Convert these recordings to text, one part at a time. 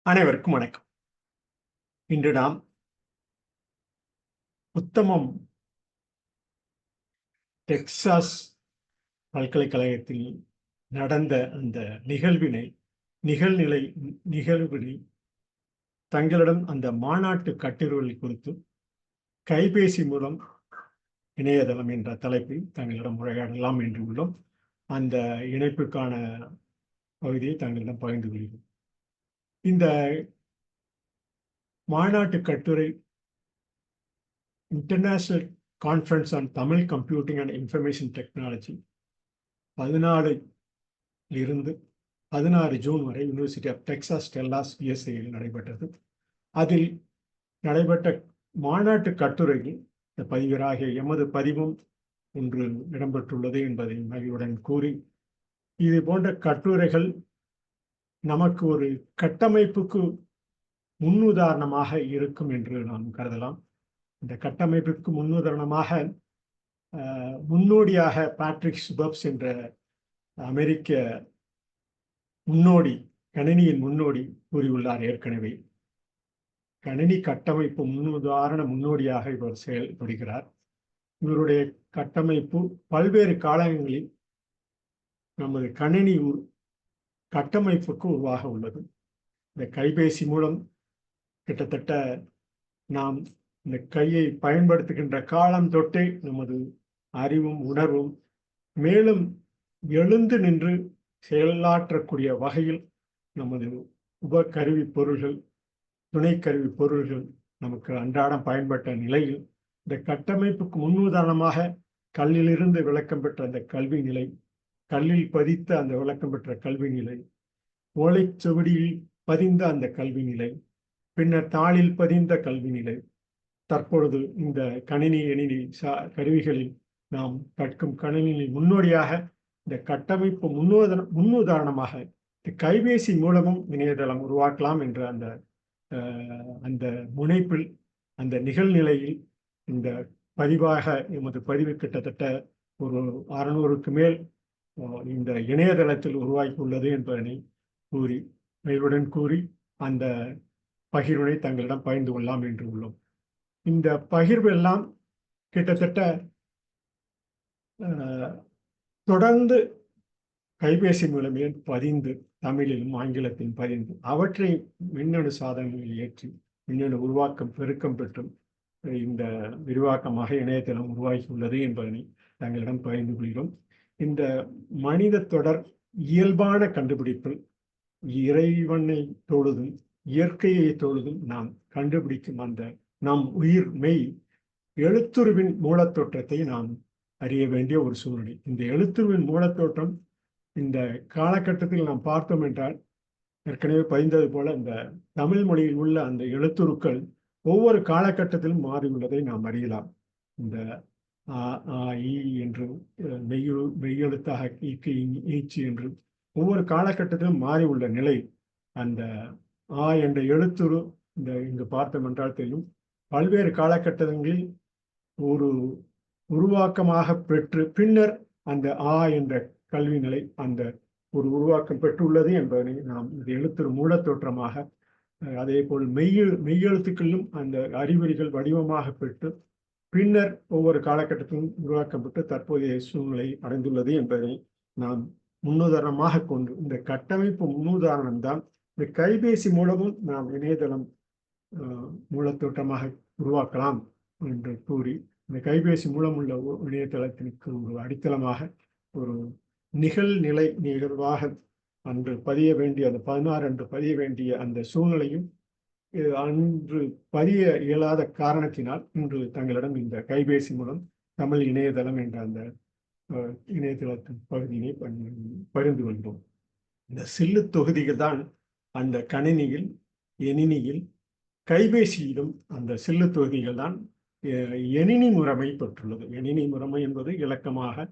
அனைவருக்கும் வணக்கம். இன்று நாம் உத்தமம் டெக்சாஸ் பல்கலைக்கழகத்தில் நடந்த அந்த நிகழ்நிலை நிகழ்வினை தங்களிடம் அந்த மாநாட்டு கட்டுரைகள் குறித்து கைபேசி மூலம் இணையதளம் என்ற தலைப்பில் தங்களிடம் உரையாடலாம் என்று உள்ளோம். அந்த இணைப்புக்கான பகுதியை தங்களிடம் பகிர்ந்து கொள்கிறோம். இந்த மாநாட்டு கட்டுரை international conference on Tamil computing and information technology 14 16 June வரை யூனிவர்சிட்டி ஆஃப் டெக்சாஸ் டெல்லாஸ் யுஎஸ்ஏயில் நடைபெற்றது. அதில் நடைபெற்ற மாநாட்டு கட்டுரையில் இந்த பதிவராகிய எமது பதிவும் ஒன்று இடம்பெற்றுள்ளது என்பதை மகிழ்வுடன் கூறி, இது போன்ற கட்டுரைகள் நமக்கு ஒரு கட்டமைப்புக்கு முன்னுதாரணமாக இருக்கும் என்று நாம் கருதலாம். இந்த கட்டமைப்புக்கு முன்னுதாரணமாக முன்னோடியாக பேட்ரிக் சுபப்ஸ் என்ற அமெரிக்க கணினியின் முன்னோடி கூறியுள்ளார். ஏற்கனவே கணினி கட்டமைப்பு முன்னோடியாக இவர் செயல்படுகிறார். இவருடைய கட்டமைப்பு பல்வேறு காலங்களில் நமது கணினி கட்டமைப்புக்கு உருவாக உள்ளது. இந்த கைபேசி மூலம் கிட்டத்தட்ட நாம் இந்த கையை பயன்படுத்துகின்ற காலம் தொட்டே நமது அறிவும் உணர்வும் மேலும் எழுந்து நின்று செயலாற்றக்கூடிய வகையில் நமது உபகருவி பொருள்கள், துணைக்கருவி பொருள்கள் நமக்கு அன்றாடம் பயன்பட்ட நிலையில் இந்த கட்டமைப்புக்கு முன்னுதாரணமாக கல்லிலிருந்து விளக்கம் பெற்ற அந்த கல்வி நிலை, கல்லில் பதித்த அந்த விளக்கம் பெற்ற கல்வி நிலை, ஓலைச்சுவடியில் பதிந்த அந்த கல்வி நிலை, பின்னர் தாளில் பதிந்த கல்வி நிலை, தற்பொழுது இந்த கணினி கருவிகளில் நாம் கற்கும் கணினி முன்னோடியாக இந்த கட்டமைப்பு முன்னுதாரணமாக கைபேசி மூலமும் இணையதளம் உருவாக்கலாம் என்ற அந்த முனைப்பில், அந்த நிகழ்நிலையில் இந்த பதிவாக எமது பதிவு கிட்டத்தட்ட ஒரு 600க்கு மேல் இந்த இணையதளத்தில் உருவாக்கி உள்ளது என்பதனை மகிழ்வுடன் கூறி அந்த பகிர்வினை தங்களிடம் பகிர்ந்து கொள்ளலாம் என்று உள்ளோம். இந்த பகிர்வு எல்லாம் கிட்டத்தட்ட தொடர்ந்து கைபேசி மூலமே பதிந்து, தமிழிலும் ஆங்கிலத்திலும் பதிந்து, அவற்றை மின்னணு சாதனங்களில் ஏற்றி மின்னணு உருவாக்கம் பெருக்கம் பெற்றும் இந்த விரிவாக்கமாக இணையதளம் உருவாகி உள்ளது என்பதனை தங்களிடம் பகிர்ந்து கொள்கிறோம். இந்த மனித தொடர் இயல்பான கண்டுபிடிப்பில் இறைவனை தொழுதும் இயற்கையை தொழுதும் நாம் கண்டுபிடிக்கும் அந்த நம் உயிர் மெய் எழுத்துருவின் மூலத்தோற்றத்தை நாம் அறிய வேண்டிய ஒரு சூழ்நிலை. இந்த எழுத்துருவின் மூலத்தோற்றம் இந்த காலகட்டத்தில் நாம் பார்த்தோம் என்றால், ஏற்கனவே பதிந்தது போல இந்த தமிழ் மொழியில் உள்ள அந்த எழுத்துருக்கள் ஒவ்வொரு காலகட்டத்திலும் மாறியுள்ளதை நாம் அறியலாம். இந்த என்று மெய்யெழுத்தாக ஈச்சு என்று ஒவ்வொரு காலகட்டத்திலும் மாறி உள்ள நிலை, அந்த என்ற எழுத்துரு இங்கு பார்த்தோம் என்றால் தெரியும், பல்வேறு காலகட்டங்களில் ஒரு உருவாக்கமாக பெற்று பின்னர் அந்த என்ற கல்வி நிலை அந்த ஒரு உருவாக்கம் பெற்றுள்ளது என்பதனை நாம் இந்த எழுத்துரு மூலத்தோற்றமாக, அதே போல் மெய்யெழுத்துக்களிலும் அந்த அறிகுறிகள் வடிவமாக பெற்று பின்னர் ஒவ்வொரு காலகட்டத்திலும் உருவாக்கப்பட்டு தற்போதைய சூழ்நிலை அடைந்துள்ளது என்பதை நாம் முன்னுதாரணமாக கொண்டு, இந்த கட்டமைப்பு முன்னுதாரணம் தான் இந்த கைபேசி மூலமும் நாம் இணையதளம் மூலத்தோற்றமாக உருவாக்கலாம் என்று கூறி, இந்த கைபேசி மூலம் உள்ள இணையதளத்திற்கு ஒரு அடித்தளமாக ஒரு நிகழ்வாக அன்று பதிய வேண்டிய அந்த 16 அன்று பதிய வேண்டிய அந்த சூழ்நிலையும் அன்று பதிய இயலாத காரணத்தினால் இன்று தங்களிடம் இந்த கைபேசி மூலம் தமிழ் இணையதளம் என்ற அந்த இணையதளத்தின் பகுதியினை பகிர்ந்து கொள்கிறோம். இந்த சில்லு தொகுதிகள் தான் அந்த எணினியில் கைபேசியிலும் அந்த சில்லு தொகுதிகள் தான் எணினி முறைமை பெற்றுள்ளது. எணினி முறைமை என்பது இலக்கமாக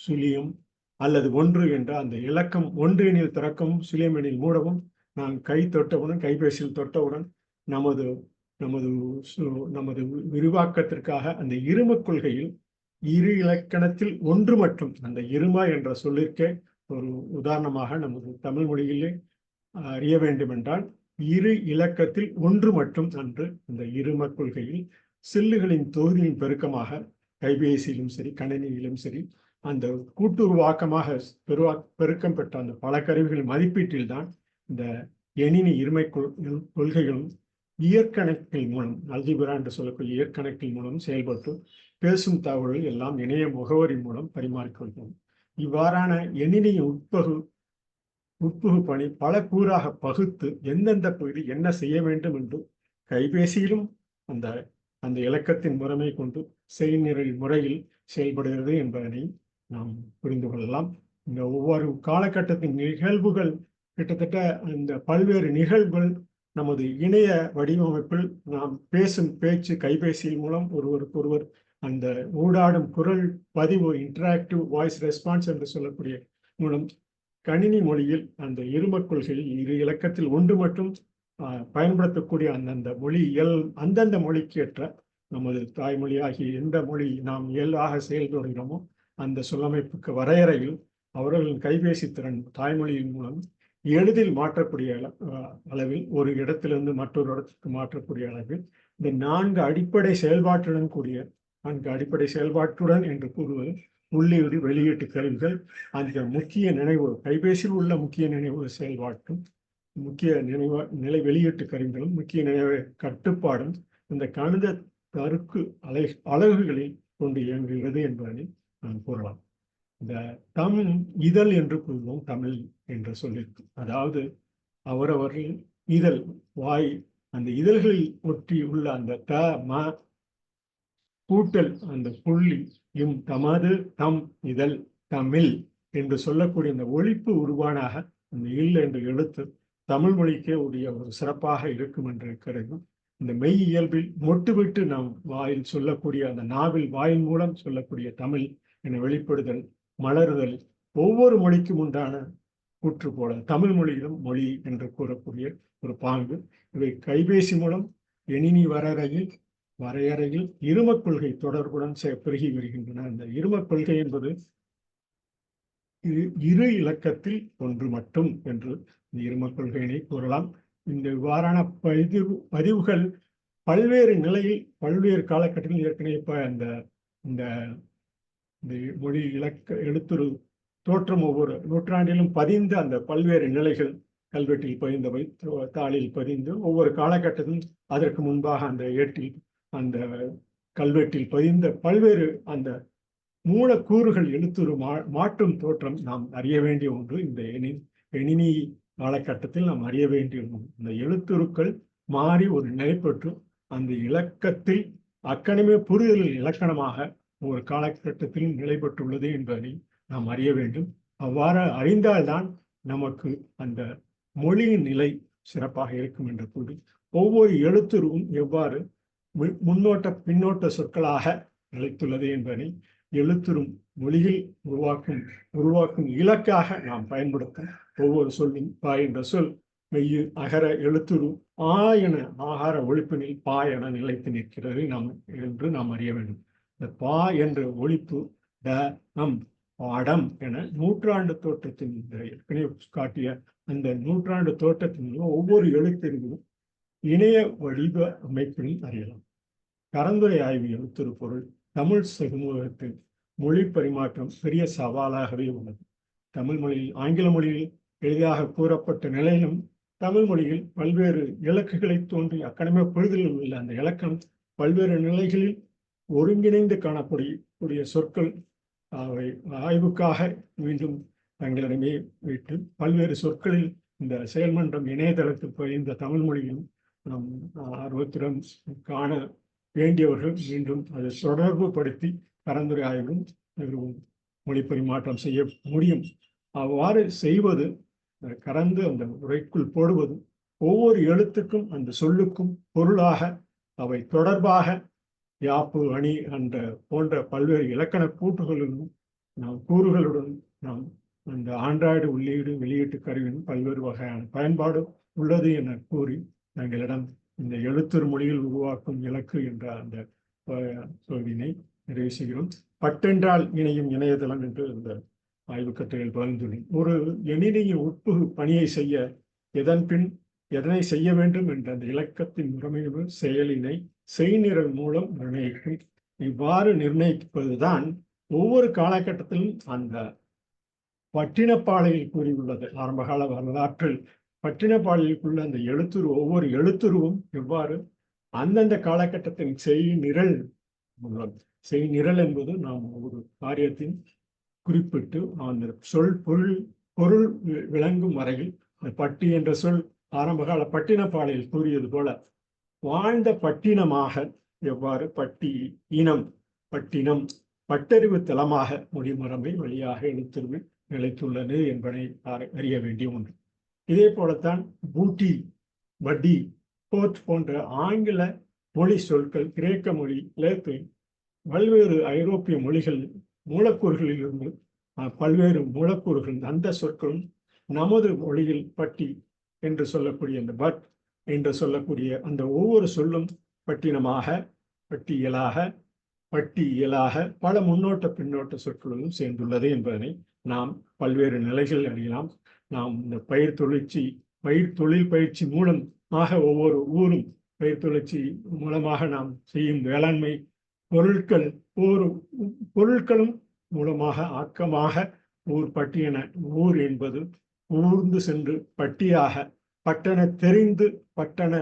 சுழியம் அல்லது 1 என்ற அந்த இலக்கம் 1 எனில் திறக்கவும் சுழியம் எனில் மூடவும் நாம் கைபேசியில் தொட்டவுடன் நமது விரிவாக்கத்திற்காக அந்த இரும கொள்கையில் இரு இலக்கணத்தில் 1 மட்டும், அந்த இரும என்ற சொல்லிற்கே ஒரு உதாரணமாக நமது தமிழ் மொழியிலே அறிய வேண்டும் என்றால் இரு இலக்கத்தில் ஒன்று மட்டும் அன்று இந்த இருமக் கொள்கையில் சில்லுகளின் தொகுதியின் பெருக்கமாக கைபேசியிலும் சரி கணினியிலும் சரி அந்த கூட்டுருவாக்கமாக பெருக்கம் பெற்ற அந்த பல கருவிகள் மதிப்பீட்டில் தான் இந்த எணினி இருமை கொள்கைகளும் இயற்கணக்கில் மூலம் அல்ஜிபிரா என்று சொல்லக்கூடிய இயற்கணக்கில் மூலம் செயல்பட்டு பேசும் தகவல்கள் எல்லாம் இணைய முகவரி மூலம் பரிமாறிக்கொள்கிறோம். இவ்வாறான எணினியின் உட்புகு பணி பல கூறாக பகுத்து எந்தெந்த பகுதி என்ன செய்ய வேண்டும் என்று கைபேசியிலும் அந்த அந்த இலக்கத்தின் முறைமை கொண்டு செய்நிறை முறையில் செயல்படுகிறது என்பதனை நாம் புரிந்து கொள்ளலாம். இந்த ஒவ்வொரு காலகட்டத்தின் நிகழ்வுகள் கிட்டத்தட்ட இந்த பல்வேறு நிகழ்வுகள் நமது இணைய வடிவமைப்பில் நாம் பேசும் பேச்சு கைபேசியின் மூலம் ஒருவருக்கொருவர் அந்த ஊடாடும் குரல் பதிவு இன்டராக்டிவ் வாய்ஸ் ரெஸ்பான்ஸ் என்று சொல்லக்கூடிய மூலம் கணினி மொழியில் அந்த இருமக் கொள்கையில் இரு இலக்கத்தில் ஒன்று மட்டும் பயன்படுத்தக்கூடிய அந்தந்த மொழி அந்தந்த மொழிக்கு ஏற்ற நமது தாய்மொழி ஆகிய எந்த மொழி நாம் இயல்பாக செயல்படுகிறோமோ அந்த சொல்லமைப்புக்கு வரையறையில் அவர்களின் கைபேசி திறன் தாய்மொழியின் மூலம் எளிதில் மாற்றக்கூடிய அளவில் ஒரு இடத்திலிருந்து மற்றொரு இடத்துக்கு மாற்றக்கூடிய அளவில் இந்த 4 அடிப்படை செயல்பாட்டுடன் கூடிய 4 அடிப்படை செயல்பாட்டுடன் என்று கூறுவது உள்ளீடு வெளியீட்டு கருவிகள் அந்த முக்கிய நினைவு கைபேசியில் உள்ள முக்கிய நினைவு செயல்பாட்டும் முக்கிய நிலை வெளியீட்டு கருவிகளும் முக்கிய நினைவு கட்டுப்பாடும் இந்த கணித தருக்கு அலகுகளில் கொண்டு இயங்குகிறது என்பதனை நான் கூறலாம். இந்த தமிழ் இதழ் என்று கூறுவோம் தமிழ் என்று சொல்லியிருக்கு. அதாவது அவரவர்கள் இதழ் வாய் அந்த இதழ்களில் ஒட்டி உள்ள அந்த த ம கூட்டல் அந்த புள்ளி தமது தம் இதழ் தமிழ் என்று சொல்லக்கூடிய அந்த ஒலிப்பு உருவானாக அந்த இல் என்ற எழுத்து தமிழ் மொழிக்கே உடைய ஒரு சிறப்பாக இருக்கும் என்று கருதும். இந்த மெய் இயல்பில் மொட்டுவிட்டு நாம் வாயில் சொல்லக்கூடிய அந்த நாவில் வாயின் மூலம் சொல்லக்கூடிய தமிழ் என வெளிப்படுதல் மலருதல் ஒவ்வொரு மொழிக்கும் உண்டான கூற்று போல தமிழ் மொழியிலும் மொழி என்று கூறக்கூடிய ஒரு பாங்கு. இவை கைபேசி மூலம் எணினி வரையறையில் இருமக் கொள்கை தொடர்புடன் பெருகி வருகின்றன. அந்த இருமக் கொள்கை என்பது இரு இலக்கத்தில் ஒன்று மட்டும் என்று இந்த இருமக் கொள்கையினை கூறலாம். இந்த இவ்வாறான பதிவுகள் பல்வேறு நிலையில் பல்வேறு காலகட்டத்தில் ஏற்கனவே இந்த மொழி எழுத்துரு தோற்றம் ஒவ்வொரு நூற்றாண்டிலும் பதிந்த அந்த பல்வேறு நிலைகள் கல்வெட்டில் பதிந்தவை தாளில் பதிந்து ஒவ்வொரு காலகட்டத்திலும் அதற்கு முன்பாக அந்த ஏட்டில் அந்த கல்வெட்டில் பதிந்த பல்வேறு அந்த மூலக்கூறுகள் எழுத்துரு மாற்றும் தோற்றம் நாம் அறிய வேண்டிய ஒன்று. இந்த எணினி காலகட்டத்தில் நாம் அறிய வேண்டிய ஒன்று. இந்த எழுத்துருக்கள் மாறி ஒரு நிலைப்பற்று அந்த இலக்கத்தில் அக்கணமே புரிதலில் இலக்கணமாக ஒரு காலகட்டத்தில் நிலை பெற்றுள்ளது என்பதை நாம் அறிய வேண்டும். அவ்வாறு அறிந்தால்தான் நமக்கு அந்த மொழியின் நிலை சிறப்பாக இருக்கும் என்று கூறி ஒவ்வொரு எழுத்துருவும் எவ்வாறு முன்னோட்ட பின்னோட்ட சொற்களாக நிலைத்துள்ளது என்பதை எழுத்துரும் மொழியில் உருவாக்கும் இலக்காக நாம் பயன்படுத்தும் ஒவ்வொரு சொல்லும் பா என்ற சொல் மெய்யு அகர எழுத்துரு ஆ என ஆகார ஒழிப்பினில் பா என நிலைத்து நிற்கிறது என்று நாம் அறிய வேண்டும். இந்த பா என்ற ஒழிப்பு பாடம் என நூற்றாண்டு தோற்றத்தின் ஏற்கனவே காட்டிய அந்த நூற்றாண்டு தோற்றத்தின் ஒவ்வொரு எழுத்திற்கும் இணைய வடிவ அமைப்பிலும் அறியலாம். கரந்துரை ஆய்வு எழுத்துரு பொருள் தமிழ் சமூகத்தில் மொழி பரிமாற்றம் பெரிய சவாலாகவே உள்ளது. தமிழ் மொழியில் ஆங்கில மொழியில் எளிதாக கூறப்பட்ட நிலையிலும் தமிழ் மொழியில் பல்வேறு இலக்குகளை தோன்றி அக்கடமே புரிதலில் உள்ள அந்த இலக்கம் பல்வேறு நிலைகளில் ஒருங்கிணைந்து காணக்கூடிய சொற்கள் அவை ஆய்வுக்காக மீண்டும் தங்களிடமே வைத்து பல்வேறு சொற்களில் இந்த செயல்மன்றம் இணையதளத்தில் பதிந்த தமிழ் மொழியிலும் நாம் ஆர்வத்துடன் காண வேண்டியவர்கள் மீண்டும் அதை தொடர்பு படுத்தி கலந்துரை ஆய்வும் மொழி பரிமாற்றம் செய்ய முடியும். அவ்வாறு செய்வது கலந்து அந்த உரைக்குள் போடுவது ஒவ்வொரு எழுத்துக்கும் அந்த சொல்லுக்கும் பொருளாக அவை தொடர்பாக யாப்பு அணி என்ற போன்ற பல்வேறு இலக்கண கூட்டுகளுடன் நாம் கூறுகளுடன் நாம் அந்த ஆண்ட்ராய்டு உள்ளீடு வெளியீட்டு கருவியின் பல்வேறு வகையான பயன்பாடு உள்ளது என கூறி எங்களிடம் இந்த எழுத்துரு மொழியில் உருவாக்கும் இலக்கு என்ற அந்த சொல்வினை நிறைவு செய்கிறோம். பட்டென்றால் இணையும் இணையதளம் என்று இந்த ஆய்வு கட்டுரையில் பகிர்ந்துள்ளேன். ஒரு எணினியின் உட்புகு பணியை செய்ய எதன் பின் எதனை செய்ய வேண்டும் என்ற அந்த இலக்கத்தின் முறைமைவு செயலினை செய்நிரல் மூலம் நிர்ணயிக்கும். இவ்வாறு நிர்ணயிப்பதுதான் ஒவ்வொரு காலகட்டத்திலும் அந்த பட்டினப்பாளையில் கூறியுள்ளது. ஆரம்பகால வரலாற்றில் பட்டினப்பாளையிலுள்ள அந்த எழுத்துரு, ஒவ்வொரு எழுத்துருவும் எவ்வாறு அந்தந்த காலகட்டத்தின் செய்நிரல் மூலம், செய்நிரல் என்பது நாம் ஒரு காரியத்தின் குறிப்பிட்டு அந்த சொல் பொருள் விளங்கும் வரையில் பட்டி என்ற சொல் ஆரம்பகால பட்டினப்பாளையில் கூறியது போல வாழ்ந்த பட்டினமாக எவ்வாறு பட்டி இனம், பட்டினம் பட்டறிவு தளமாக மொழிமுறைமை வழியாக எழுத்துருவில் நிலைத்துள்ளது என்பதை அறிய வேண்டிய ஒன்று. இதே போலத்தான் பூட்டி, வட்டி, போர்ட் போன்ற ஆங்கில மொழி சொற்கள் கிரேக்க மொழி, லேத்தின் பல்வேறு ஐரோப்பிய மொழிகள் மூலக்கூறுகளில் இருந்து பல்வேறு மூலக்கூறுகள் அந்த சொற்களும் நமது மொழியில் பட்டி என்று சொல்லக்கூடிய அந்த பட் என்று சொல்லக்கூடிய அந்த ஒவ்வொரு சொல்லும் பட்டினமாக, பட்டியலாக, பட்டியலாக பல முன்னோட்ட பின்னோட்ட சொற்களும் சேர்ந்துள்ளது என்பதனை நாம் பல்வேறு நிலைகள் அறியலாம். நாம் இந்த பயிர் தொழில் பயிற்சி மூலமாக ஒவ்வொரு ஊரும் பயிர் தொழிற்சி மூலமாக நாம் செய்யும் வேளாண்மை பொருட்களும் மூலமாக ஆக்கமாக ஊர் பட்டியன, ஊர் என்பது ஊர்ந்து சென்று பட்டியாக, பட்டன தெரிந்து, பட்டன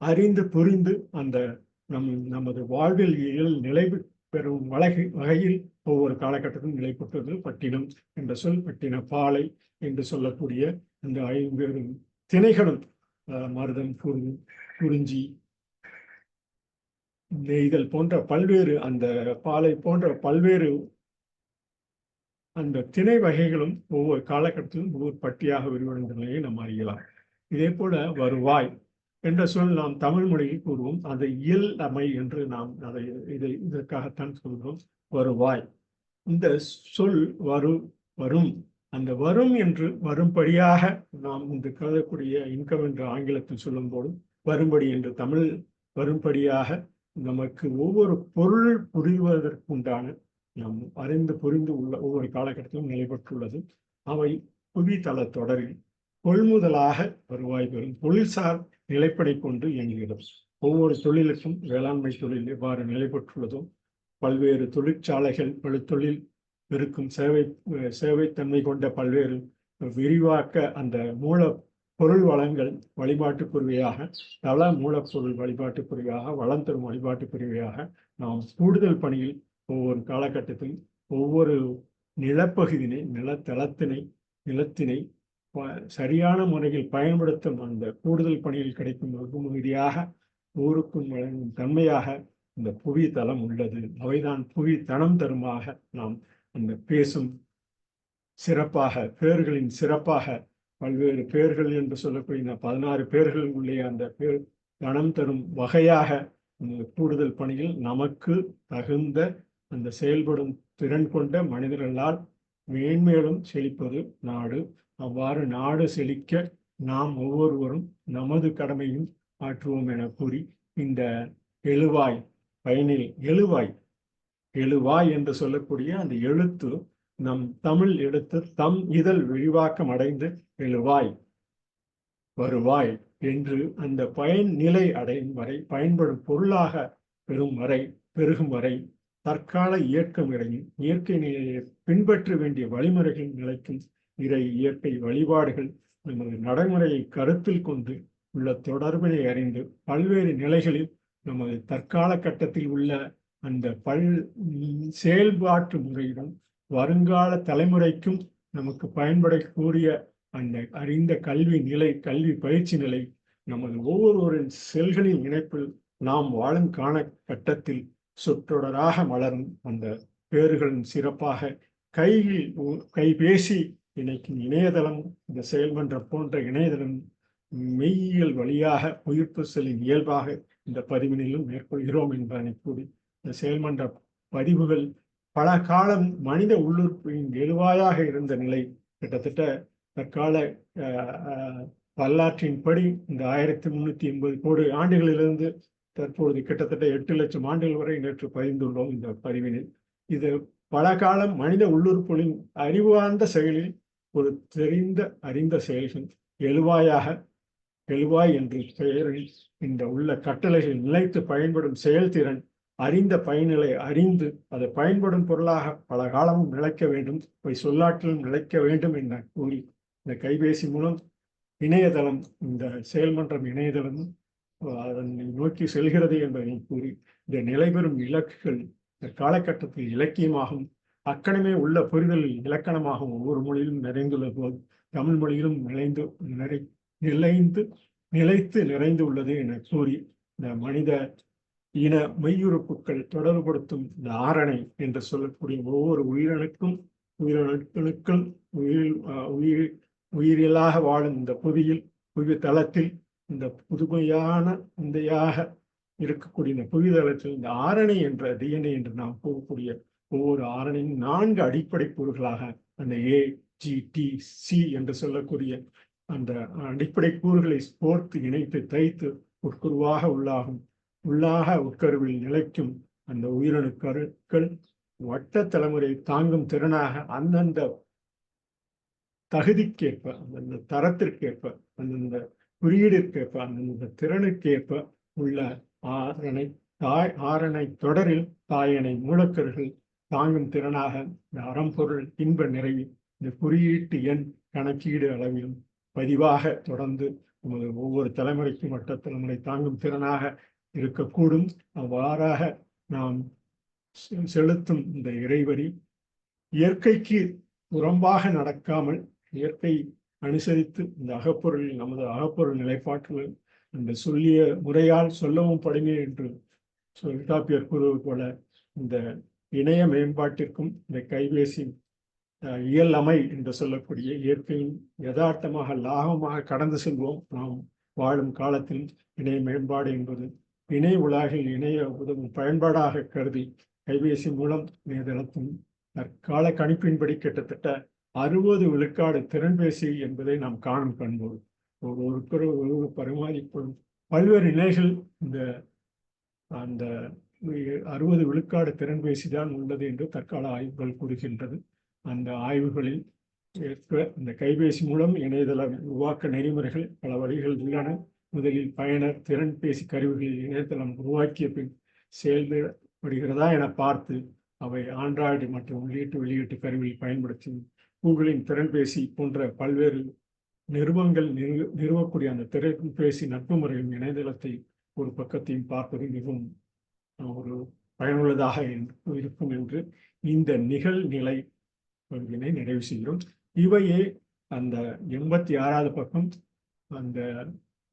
அறிந்து புரிந்து அந்த நமது வாழ்வில் நிலை பெறும் வகையில் ஒவ்வொரு காலகட்டத்திலும் நிலைப்பட்டது பட்டினம் என்ற சொல். பட்டின பாலை என்று சொல்லக்கூடிய அந்த 5 திணைகளும் மருதம், குறிஞ்சி, நெய்தல் போன்ற பல்வேறு அந்த பாலை போன்ற பல்வேறு அந்த திணை வகைகளும் ஒவ்வொரு காலகட்டத்திலும் ஒவ்வொரு பட்டியாக விரிவடைந்த நிலையை நாம் அறியலாம். இதே போல வருவாய் என்ற சொல் நாம் தமிழ் மொழியில் கூறுவோம். அந்த இயல்அமை என்று நாம் இதற்காகத்தான் சொல்கிறோம் வருவாய். இந்த சொல் வரும், அந்த வரும் என்று வரும்படியாக நாம் இன்று கருதக்கூடிய இன்கம் என்ற ஆங்கிலத்தில் சொல்லும் போது வரும்படி என்று தமிழ் வரும்படியாக நமக்கு ஒவ்வொரு பொருள் புரிவதற்குண்டான நாம் அறிந்து புரிந்து உள்ள ஒவ்வொரு காலகட்டத்திலும் நிலைப்பட்டுள்ளது. அவை புவித்தள தொடரில் கொள்முதலாக வருவாய் பெறும் தொழில்சார் நிலைப்படை கொண்டு இயங்குகிறது. ஒவ்வொரு தொழிலுக்கும் வேளாண்மை தொழில் எவ்வாறு நிலைப்பட்டுள்ளதோ பல்வேறு தொழிற்சாலைகள் பழுத்தொழில் இருக்கும் சேவைத்தன்மை கொண்ட பல்வேறு விரிவாக்க அந்த மூல பொருள் வளங்கள் வழிபாட்டு பிரிவையாக, தள மூலப்பொருள் வழிபாட்டு பிரிவாக, வளம் தரும் வழிபாட்டு பிரிவையாக நாம் கூடுதல் பணியில் ஒவ்வொரு காலகட்டத்தில் ஒவ்வொரு நிலப்பகுதியினை நிலத்தினை சரியான முறையில் பயன்படுத்தும் அந்த கூடுதல் பணியில் கிடைக்கும் வெகுமதியாக ஊருக்கும் வழங்கும் தன்மையாக இந்த புவி தளம் உள்ளது. அவைதான் புவி தனம் தருமாக நாம் அந்த பேசும் சிறப்பாக பேர்களின் சிறப்பாக பல்வேறு பேர்கள் என்று சொல்லக்கூடிய 16 பேர்கள் உள்ளே அந்த பேர் தனம் தரும் வகையாக கூடுதல் பணியில் நமக்கு தகுந்த அந்த செயல்படும் திறன் கொண்ட மனிதர்களால் மேன்மேலும் செழிப்பது நாடு. அவ்வாறு நாடு செழிக்க நாம் ஒவ்வொருவரும் நமது கடமையும் ஆற்றுவோம் என கூறி இந்த எழுவாய் பயனில் எழுவாய் என்று சொல்லக்கூடிய அந்த எழுத்து நம் தமிழ் எழுத்து தம் இதழ் விரிவாக்கம் அடைந்து எழுவாய் வருவாய் என்று அந்த பயன் நிலை அடையும் வரை பயன்படும் பொருளாக பெருகும் வரை தற்கால இயக்கம் இடையும் இயற்கை நிலையை பின்பற்ற வேண்டிய வழிமுறைகள் நிலைக்கும் இயற்கை வழிபாடுகள் நமது நடைமுறையை கருத்தில் கொண்டு உள்ள தொடர்பினை அறிந்து பல்வேறு நிலைகளில் நமது தற்கால கட்டத்தில் உள்ள அந்த செயல்பாட்டு முறையுடன் வருங்கால தலைமுறைக்கும் நமக்கு பயன்படக்கூடிய அந்த அறிந்த கல்வி பயிற்சி நிலை நமது ஒவ்வொருவரின் செல்களின் இணைப்பில் நாம் வாழும் கட்டத்தில் சொற்றொடராக மலரும் அந்த பேறுகளின் சிறப்பாக கைபேசி இணைக்கும் இணையதளம், இந்த செயல்மன்றம் போன்ற இணையதளம் மெய்யியல் வழியாக உயிர்ப்பு செல்லின் இயல்பாக இந்த பதிவினிலும் மேற்கொள்கிறோம் என்பதனை கூறி இந்த செயல்மன்ற பதிவுகள் பல காலம் மனித உள்ளுறுப்பின் எழுவாயாக இருந்த நிலை கிட்டத்தட்ட தற்கால வரலாற்றின்படி இந்த 1380 கோடி ஆண்டுகளிலிருந்து தற்பொழுது கிட்டத்தட்ட 8 லட்சம் ஆண்டுகள் வரை நேற்று பதிந்துள்ளோம் இந்த பதிவினில். இது பல காலம் மனித உள்ளுறுப்புகளின் அறிவார்ந்த செயலில் ஒரு அறிந்த செயல்கள் எழுவாயாக எழுவாய் என்று பெயரில் இந்த உள்ள கட்டளைகள் நிலைத்து பயன்படும் செயல்திறன் அறிந்த பயனிலை அறிந்து அதை பயன்படும் பொருளாக பல காலமும் நிலைக்க வேண்டும், சொல்லாற்றலும் நிலைக்க வேண்டும் என கூறி இந்த கைபேசி மூலம் இணையதளம், இந்த செயல்மன்றம் இணையதளம் அதனை நோக்கி செல்கிறது என்பதை கூறி இந்த நிலைபெறும் இலக்குகள் இந்த காலகட்டத்தில் இலக்கியமாகவும் அக்கணமே உள்ள புரிதலில் இலக்கணமாகவும் ஒவ்வொரு மொழியிலும் நிறைந்துள்ள போது தமிழ் மொழியிலும் நிலைத்து நிறைந்து உள்ளது என கூறி இந்த மனித இன மெய்யுறுப்புகள் தொடர்புபடுத்தும் இந்த ஆரணை என்று சொல்லக்கூடிய ஒவ்வொரு உயிரணுக்களுக்கும் உயிரியலாக வாழும் இந்த புவி தளத்தில் இந்த புதுமையான இந்தையாக இருக்கக்கூடிய இந்த புவி தளத்தில் இந்த ஆரணை என்ற டிஎன்ஏ என்று நாம் போகக்கூடிய ஒவ்வொரு ஆரணையும் 4 அடிப்படை கூறுகளாக அந்த AGTC என்று சொல்லக்கூடிய அந்த அடிப்படை கூறுகளை கோர்த்து இணைத்து தைத்து உட்குருவாக உள்ளாக உட்கருவில் நிலைக்கும் அந்த உயிரணு கருக்கள் வட்ட தலைமுறை தாங்கும் திறனாக அந்தந்த தகுதிக்கேற்ப, அந்தந்த தரத்திற்கேற்ப, அந்தந்த குறியீடிற்கேற்ப, அந்தந்த திறனுக்கேற்ப உள்ள ஆரணை தொடரில் தாயணை மூலக்கருகள் தாங்கும் திறனாக இந்த அறம்பொருள் இன்ப நிறைவு இந்த குறியீட்டு எண் கணக்கீடு அளவிலும் பதிவாக தொடர்ந்து நமது ஒவ்வொரு தலைமுறைக்கும் வட்ட தலைமுறை தாங்கும் திறனாக இருக்கக்கூடும். அவ்வாறாக நாம் செலுத்தும் இந்த இறைவரி இயற்கைக்கு புறம்பாக நடக்காமல் இயற்கை அனுசரித்து இந்த அகப்பொருளில் நமது அகப்பொருள் நிலைப்பாட்டுகள் அந்த சொல்லிய முறையால் சொல்லவும் படுமே என்று தொல்காப்பியர் கூறுவது போல இந்த இணைய மேம்பாட்டிற்கும் இந்த கைபேசி இயலமை என்று சொல்லக்கூடிய இயற்கையின் யதார்த்தமாக லாபமாக கடந்து செல்வோம். நாம் வாழும் காலத்தில் இணைய மேம்பாடு என்பது இணைய உலகில் இணைய உதவும் பயன்பாடாக கருதி கைபேசி மூலம் இணையதளத்தின் தற்கால கணிப்பின்படி கிட்டத்தட்ட 60 விழுக்காடு திறன்பேசி என்பதை நாம் காணும் காண்போம். ஒவ்வொரு பரிமாறிக்கொள்ளும் பல்வேறு நிலைகள் இந்த அந்த 60 விழுக்காடு திறன்பேசி தான் உள்ளது என்று தற்கால ஆய்வுகள் கூறுகின்றது. அந்த ஆய்வுகளில் இந்த கைபேசி மூலம் இணையதள உருவாக்க நெறிமுறைகள் பல வழிகள் உள்ளன. முதலில் பயனர் திறன்பேசி கருவிகளில் இணையதளம் உருவாக்கிய பின் செயல்படுகிறதா என பார்த்து அவை ஆண்ட்ராய்டு மற்றும் வெளியீட்டு கருவியில் பயன்படுத்தி கூகுளின் திறன்பேசி போன்ற பல்வேறு நிறுவனங்கள் நிறுவக்கூடிய அந்த திறன்பேசி நட்பு முறையும் இணையதளத்தை ஒரு பக்கத்தையும் பார்ப்பது மிகவும் ஒரு பயனுள்ளதாக இருக்கும் என்று இந்த நிகழ்நிலை பகுதியினை நிறைவு செய்கிறோம். இவையே அந்த 86வது பக்கம் அந்த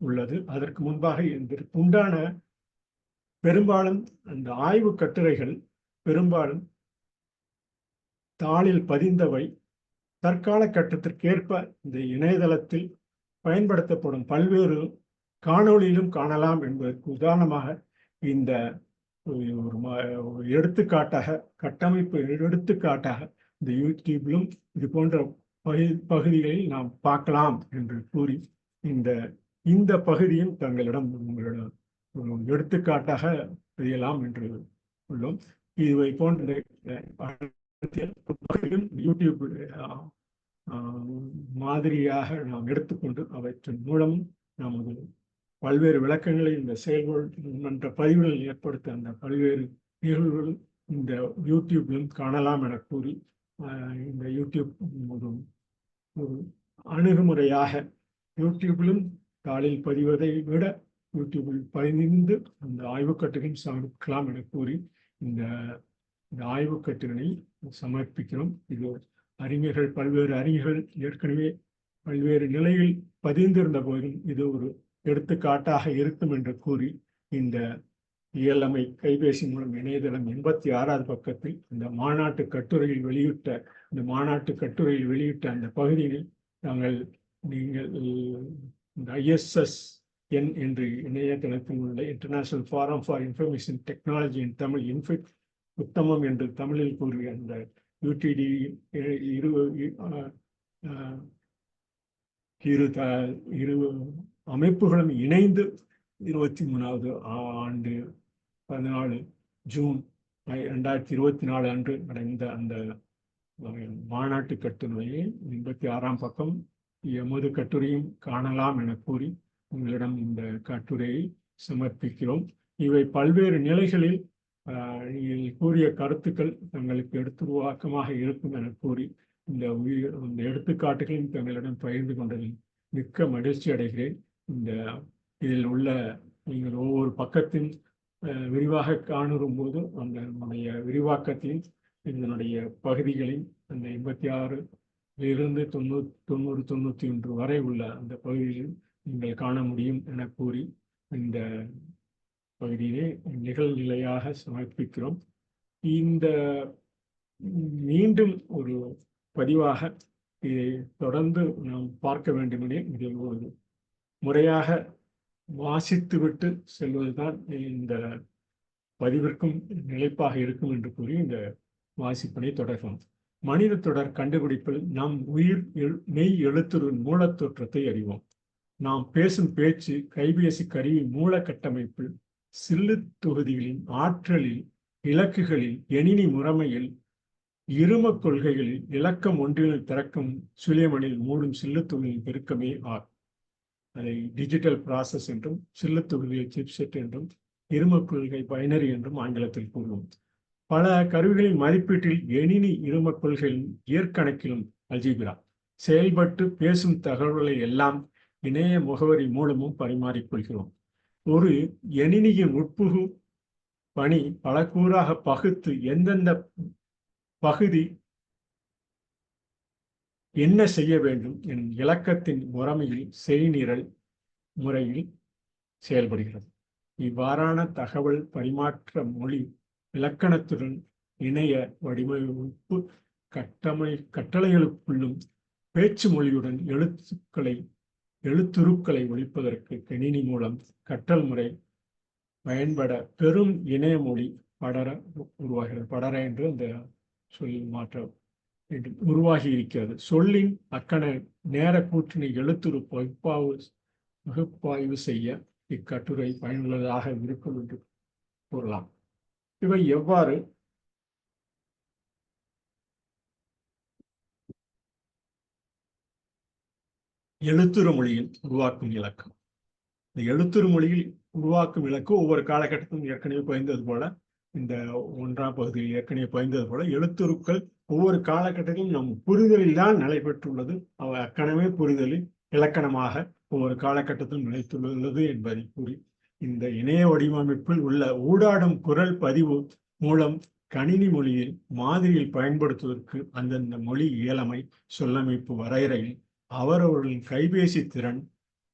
உள்ளது. அதற்கு முன்பாக இதற்கு உண்டான பெரும்பாலும் அந்த ஆய்வு கட்டுரைகள் பெரும்பாலும் தாளில் பதிந்தவை தற்கால கட்டத்திற்கேற்ப இந்த இணையதளத்தில் பயன்படுத்தப்படும் பல்வேறு காணொளியிலும் காணலாம் என்பதற்கு உதாரணமாக இந்த ஒரு எடுத்துக்காட்டாக கட்டமைப்பு எடுத்துக்காட்டாக இந்த யூடியூபிலும் இது போன்ற பகுதிகளில் நாம் பார்க்கலாம் என்று கூறி இந்த பகுதியும் தங்களிடம் உங்களிடம் எடுத்துக்காட்டாக செய்யலாம் என்று உள்ளோம். இதுவை போன்ற யூடியூப் மாதிரியாக நாம் எடுத்துக்கொண்டு அவற்றின் மூலம் நமது பல்வேறு விளக்கங்களை இந்த செயல்மன்ற பதிவுகளில் ஏற்படுத்த அந்த பல்வேறு நிகழ்வுகள் இந்த யூடியூபிலும் காணலாம் என கூறி இந்த யூடியூப் ஒரு அணுகுமுறையாக யூடியூபிலும் தாளில் பதிவதை விட யூடியூபில் பதிந்து அந்த ஆய்வுக்கட்டுரையும் சமர்ப்பிக்கலாம் என கூறி இந்த ஆய்வுக்கட்டுரை சமர்ப்பிக்கிறோம். இது பல்வேறு அறிஞர்கள் ஏற்கனவே பல்வேறு நிலையில் பதிந்திருந்த போதும் இது ஒரு எடுத்துக்காட்டாக இருக்கும் என்று கூறி இந்த இயலமை கைபேசி மூலம் இணையதளம் 86வது பக்கத்தில் இந்த மாநாட்டு கட்டுரையில் வெளியிட்ட அந்த பகுதியில் நீங்கள் இந்த ISSN என்று இணையதளத்தில் உள்ள international forum for information technology in Tamil INFITT Uthamam என்று தமிழில் கூறிய அந்த UTD இரு அமைப்புகளும் இணைந்து 23வது ஆண்டு 14 ஜூன் 2024 அன்று நடந்த அந்த மாநாட்டு கட்டுரையை 86ஆம் பக்கம் எமது கட்டுரையும் காணலாம் என கூறி உங்களிடம் இந்த கட்டுரையை சமர்ப்பிக்கிறோம். இவை பல்வேறு நிலைகளில் நீங்கள் கூறிய கருத்துக்கள் தங்களுக்கு எடுத்துருவாக்கமாக இருக்கும் என கூறி இந்த எடுத்துக்காட்டுகளையும் தங்களிடம் பகிர்ந்து கொண்டதில் மிக்க மகிழ்ச்சி அடைகிறேன். இதில் உள்ள நீங்கள் ஒவ்வொரு பக்கத்தின் விரிவாக காணுறும் போது நம்முடைய விரிவாக்கத்தின் இதனுடைய பகுதிகளின் அந்த 86 90 91 வரை உள்ள அந்த பகுதியில் நீங்கள் காண முடியும் என கூறி இந்த பகுதியிலே நிகழ்நிலையாக சமர்ப்பிக்கிறோம். இந்த மீண்டும் ஒரு பதிவாக இதை தொடர்ந்து நாம் பார்க்க வேண்டுமெனில் இதில் ஒரு முறையாக வாசித்துவிட்டு செல்வதுதான் இந்த பதிவிற்கும் நிலைப்பாக இருக்கும் என்று கூறி இந்த வாசிப்பினை தொடரும். மனித தொடர் கண்டுபிடிப்பில் நம் மெய் எழுத்துருவின் மூலத்தோற்றத்தை அறிவோம். நாம் பேசும் பேச்சு, கைபேசி கருவி மூல கட்டமைப்பில், சில்லு தொகுதிகளின் ஆற்றலில், இலக்குகளில், எணினி முறைமையில், இரும கொள்கைகளில், இலக்கம் ஒன்றில் திறக்கும் சுழியமணில் மூடும் சில்லு தொகுதியின் பெருக்கமே ஆகும். அதை டிஜிட்டல் ப்ராசஸ் என்றும், சில்லு தொகுதியை சிப்செட் என்றும், இரும கொள்கை பைனரி என்றும் ஆங்கிலத்தில் கூறுவோம். பல கருவிகளின் மதிப்பீட்டில் எணினி இரும கொள்கையிலும் இயற்கணக்கிலும் அல்ஜீப்ரா செயல்பட்டு பேசும் தகவல்களை எல்லாம் இணைய முகவரி மூலமும் பரிமாறிக்கொள்கிறோம். ஒரு எணினியின் உட்புகு பணி பல கூறாக பகுத்து எந்தெந்த பகுதி என்ன செய்ய வேண்டும் எனும் இலக்கத்தின் முறைமையில் செய்நிரல் முறையில் செயல்படுகிறது. இவ்வாறான தகவல் பரிமாற்ற மொழி இலக்கணத்துடன் இணைய வடிவமைப்பு கட்டளைகளுக்குள்ளும் பேச்சு மொழியுடன் எழுத்துருக்களை ஒழிப்பதற்கு கணினி மூலம் கற்றல் முறை பயன்பட பெரும் இணைய மொழி படர உருவாகிறது. படர என்று அந்த சொல் மாற்றம் உருவாகி இருக்கிறது. சொல்லின் அக்கண நேர கூற்றினை எழுத்துரு பகுப்பாய்வு செய்ய இக்கட்டுரை பயனுள்ளதாக இருக்கும் என்று கூறலாம். இவை எவ்வாறு எழுத்துரு மொழியில் உருவாக்கும் இலக்கம். இந்த எழுத்துரு மொழியில் உருவாக்கும் இலக்கு ஒவ்வொரு காலகட்டத்திலும் ஏற்கனவே பயந்தது போல, இந்த 1ஆம் பகுதியில் ஏற்கனவே பயந்தது போல, எழுத்துருக்கள் ஒவ்வொரு காலகட்டத்திலும் நம் புரிதலில் தான் நிலை பெற்றுள்ளது. அவை அக்கணமே புரிதலில் இலக்கணமாக ஒவ்வொரு காலகட்டத்திலும் நிலைத்துள்ளது என்பதை கூறி, இந்த இணைய வடிவமைப்பில் உள்ள ஊடாடும் குரல் பதிவு மூலம் கணினி மொழியில் மாதிரியில் பயன்படுத்துவதற்கு அந்தந்த மொழி இயலமை சொல்லமைப்பு வரையறையில் அவரவர்களின் கைபேசி திறன்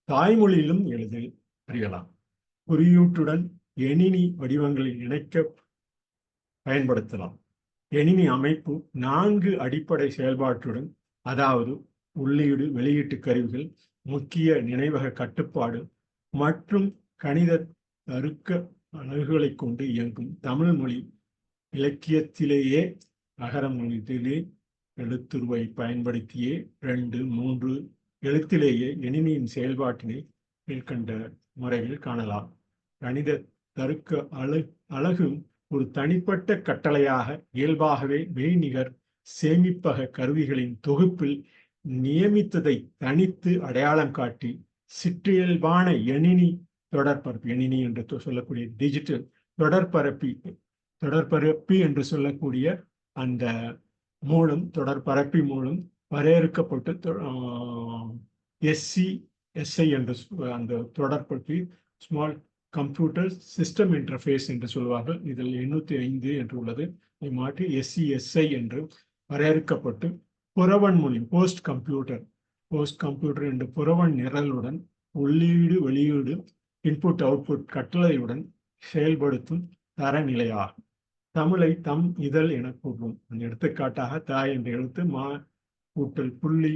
தாய்மொழியிலும் எளிதில் அறியலாம். குறியீட்டுடன் எணினி வடிவங்களை இணைக்க பயன்படுத்தலாம். எணினி அமைப்பு 4 அடிப்படை செயல்பாட்டுடன், அதாவது உள்ளீடு, வெளியீட்டு கருவிகள், முக்கிய நினைவக கட்டுப்பாடு மற்றும் கணித தருக்க அலகுகளை கொண்டு இயங்கும் தமிழ் மொழி இலக்கியத்திலேயே அகர மொழியிலே எழுத்துருவை பயன்படுத்தியே 2, 3 எழுத்திலேயே எணினியின் செயல்பாட்டினை கீழ்கண்ட முறையில் காணலாம். கணித தருக்க அலகு ஒரு தனிப்பட்ட கட்டளையாக இயல்பாகவே மெய்நிகர் சேமிப்பக கருவிகளின் தொகுப்பில் நியமித்ததை தனித்து அடையாளம் காட்டி சிற்றியல்பான எணினி தொடர்பரப்பி, எணினி என்று சொல்லக்கூடிய டிஜிட்டல் தொடர்பரப்பி என்று சொல்லக்கூடிய அந்த மூலம், தொடர்பரப்பி மூலம் வரையறுக்கப்பட்டு SCSI என்று அந்த தொடர்பரப்பி ஸ்மால் கம்ப்யூட்டர் சிஸ்டம் இன்டர்ஃபேஸ் என்று சொல்வார்கள். இதில் 805 என்று உள்ளது. இதை மாற்றி SCSI என்று வரையறுக்கப்பட்டு புறவன் மொழி போஸ்ட் கம்ப்யூட்டர் என்ற புறவன் நிரலுடன் உள்ளீடு வெளியீடு இன்புட் அவுட்புட் கட்டளையுடன் செயல்படுத்தும் தரநிலையாகும். தமிழை தம் இதழ் என கூறுவோம். எடுத்துக்காட்டாக தாய் என்ற எழுத்து மா கூட்டல் புள்ளி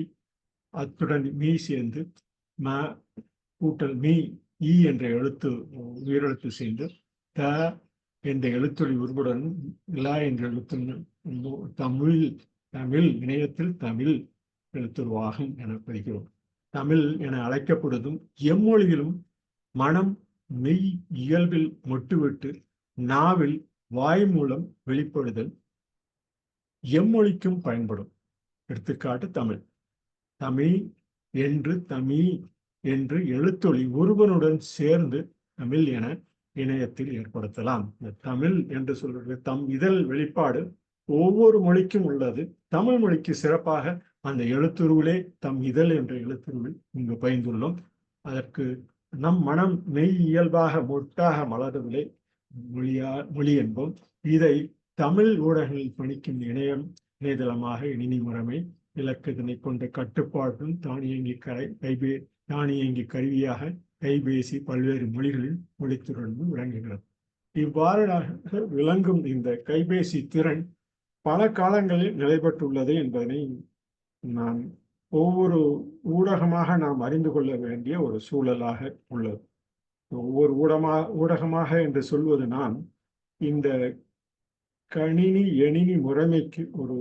அத்துடன் மீ சேர்ந்து ம கூட்டல் மீ ஈ என்ற எழுத்து உயிரெழுத்து சேர்ந்து த என்ற எழுத்தொலி உருவுடன் ல என்ற எழுத்து தமிழ் இணையத்தில் தமிழ் எழுத்துருவாகும் என படிக்கிறோம். தமிழ் என அழைக்கப்படுவதும் எம்மொழியிலும் மனம் மெய் இயல்பில் மொட்டுவிட்டு நாவில் வாய் மூலம் வெளிப்படுதல் எம்மொழிக்கும் பயன்படும். எடுத்துக்காட்டு தமிழ். தமிழ் என்று தமிழ் என்று எழுத்தொளி ஒருவனுடன் சேர்ந்து தமிழ் என இணையத்தில் ஏற்படுத்தலாம். இந்த தமிழ் என்று சொல்றது தம் இதழ் வெளிப்பாடு ஒவ்வொரு மொழிக்கும் உள்ளது. தமிழ் மொழிக்கு சிறப்பாக அந்த எழுத்துருவிலே தம் இதழ் என்ற எழுத்துருவில் இங்கு பயின்றுள்ளோம். அதற்கு நம் மனம் மெய் இயல்பாக மொட்டாக மலர்வதிலே மொழி என்போம். இதை தமிழ் ஊடகங்களில் பணிக்கும் இணையதளமாக இனி முறைமை இலக்கத்தினை கொண்ட கட்டுப்பாடும் தானியங்கி கருவியாக கைபேசி பல்வேறு மொழிகளில் மொழித்திறந்து விளங்குகிறது. இவ்வாறாக விளங்கும் இந்த கைபேசி திறன் பல காலங்களில் நிலைப்பட்டுள்ளது என்பதனை நான் ஒவ்வொரு ஊடகமாக நாம் அறிந்து கொள்ள வேண்டிய ஒரு சூழலாக உள்ளது. ஒவ்வொரு ஊடகமாக என்று சொல்வது நான் இந்த கணினி எணினி முறைமைக்கு ஒரு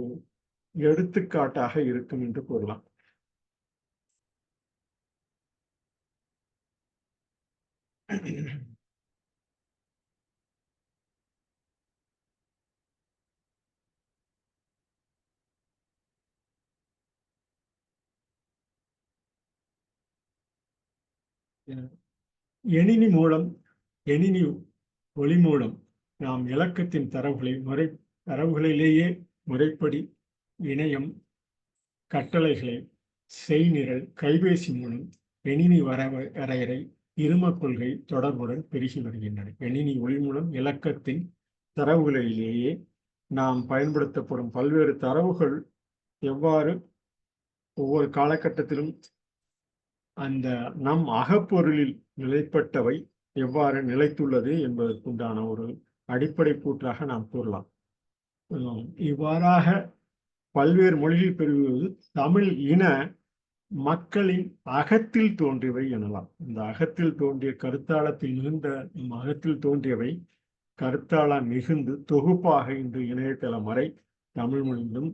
எடுத்துக்காட்டாக இருக்கும் என்று கூறலாம். எணினி ஒளி மூலம் நாம் இலக்கத்தின் தரவுகளிலேயே முறைப்படி இணையம் கட்டளைகளை செய்நிரல் கைபேசி மூலம் எணினி வரையறை இரும கொள்கை தொடர்புடன் பெருகி வருகின்றன. எணினி ஒளி மூலம் இலக்கத்தின் தரவுகளிலேயே நாம் பயன்படுத்தப்படும் பல்வேறு தரவுகள் எவ்வாறு ஒவ்வொரு காலகட்டத்திலும் அந்த நம் அகப்பொருளில் நிலைப்பட்டவை எவ்வாறு நிலைத்துள்ளது என்பதற்குண்டான ஒரு அடிப்படை கூற்றாக நாம் கூறலாம். இவ்வாறாக பல்வேறு மொழிகள் பெறுவது தமிழ் இன மக்களின் அகத்தில் தோன்றியவை எனலாம். இந்த அகத்தில் தோன்றிய கருத்தாளத்தில் மிகுந்த அகத்தில் தோன்றியவை கருத்தாள மிகுந்து தொகுப்பாக இன்று இணையதளம் வரை தமிழ் மொழியிலும்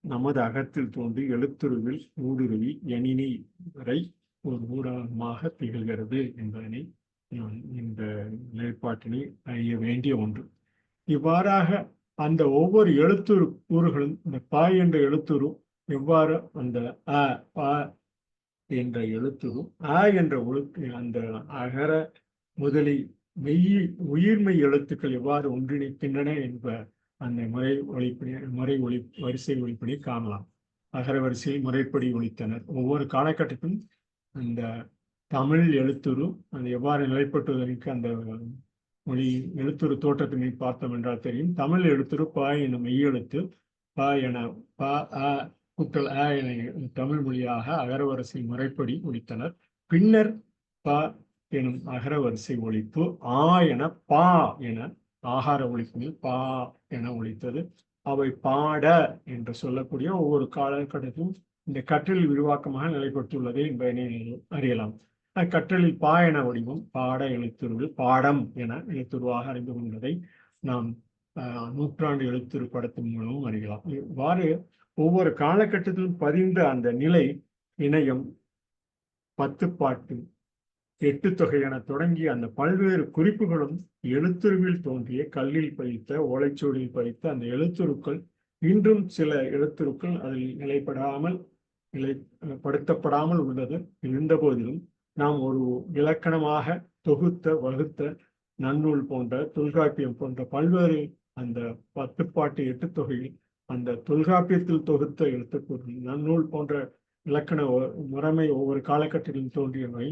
நமது அகத்தில் தோன்றி எழுத்துருவில் ஊடுருவி எணினி வரை ஒரு ஊடகமாக திகழ்கிறது என்பதனை நான் இந்த நிலைப்பாட்டினை அறிய வேண்டிய ஒன்று. இவ்வாறாக அந்த ஒவ்வொரு எழுத்துரு கூறுகளும் இந்த ப என்ற எழுத்துரு எவ்வாறு அந்த அ ப என்ற எழுத்துரு என்ற அந்த அகர முதலி உயிர்மெய் எழுத்துக்கள் எவ்வாறு ஒன்றிணைக்கின்றன என்ப அந்த வரிசை ஒளிப்படி காணலாம். அகர வரிசையில் முறைப்படி ஒழித்தனர். ஒவ்வொரு காலகட்டத்திலும் அந்த தமிழ் எழுத்துரு அந்த எவ்வாறு நிலைப்பட்டுவதற்கு அந்த மொழி எழுத்துரு தோற்றத்தினை பார்த்தோம் என்றால் தெரியும். தமிழ் எழுத்துரு ப எனும் மெய்யெழுத்து ப என ப அ கூட்டல் அ என தமிழ் மொழியாக அகரவரிசை முறைப்படி ஒழித்தனர். பின்னர் ப எனும் அகரவரிசை ஒழிப்பு என பா என ஆகார ஒழிப்பில் பா என ஒழித்தது. அவை பாட என்று சொல்லக்கூடிய ஒவ்வொரு காலகட்டத்திலும் இந்த கற்றலில் விரிவாக்கமாக நிலைப்படுத்தியுள்ளது என்பதனை அறியலாம். கற்றலில் பா என வடிவம் பாட எழுத்துருவில் பாடம் என எழுத்துருவாக அறிந்து கொண்டதை நாம் நூற்றாண்டு எழுத்துரு படத்தின் மூலமும் அறியலாம். இவ்வாறு ஒவ்வொரு காலகட்டத்திலும் பதிந்த அந்த நிலை இணையம் 10 பாட்டு 8 தொகை என தொடங்கி அந்த பல்வேறு குறிப்புகளும் எழுத்துருவில் தோன்றிய கல்லில் பதித்த ஓலைச்சுவடியில் பதித்த அந்த எழுத்துருக்கள் இன்றும் சில எழுத்துருக்கள் அதில் நிலைப்படுத்தப்படாமல் உள்ளது. இருந்த போதிலும் நாம் ஒரு இலக்கணமாக வகுத்த நன்னூல் போன்ற தொல்காப்பியம் போன்ற பல்வேறு அந்த 10 பாட்டு 8 தொகையில் அந்த தொல்காப்பியத்தில் தொகுத்த எழுத்துக்கூறு நன்னூல் போன்ற இலக்கண முறைமை ஒவ்வொரு காலகட்டத்திலும் தோன்றியவை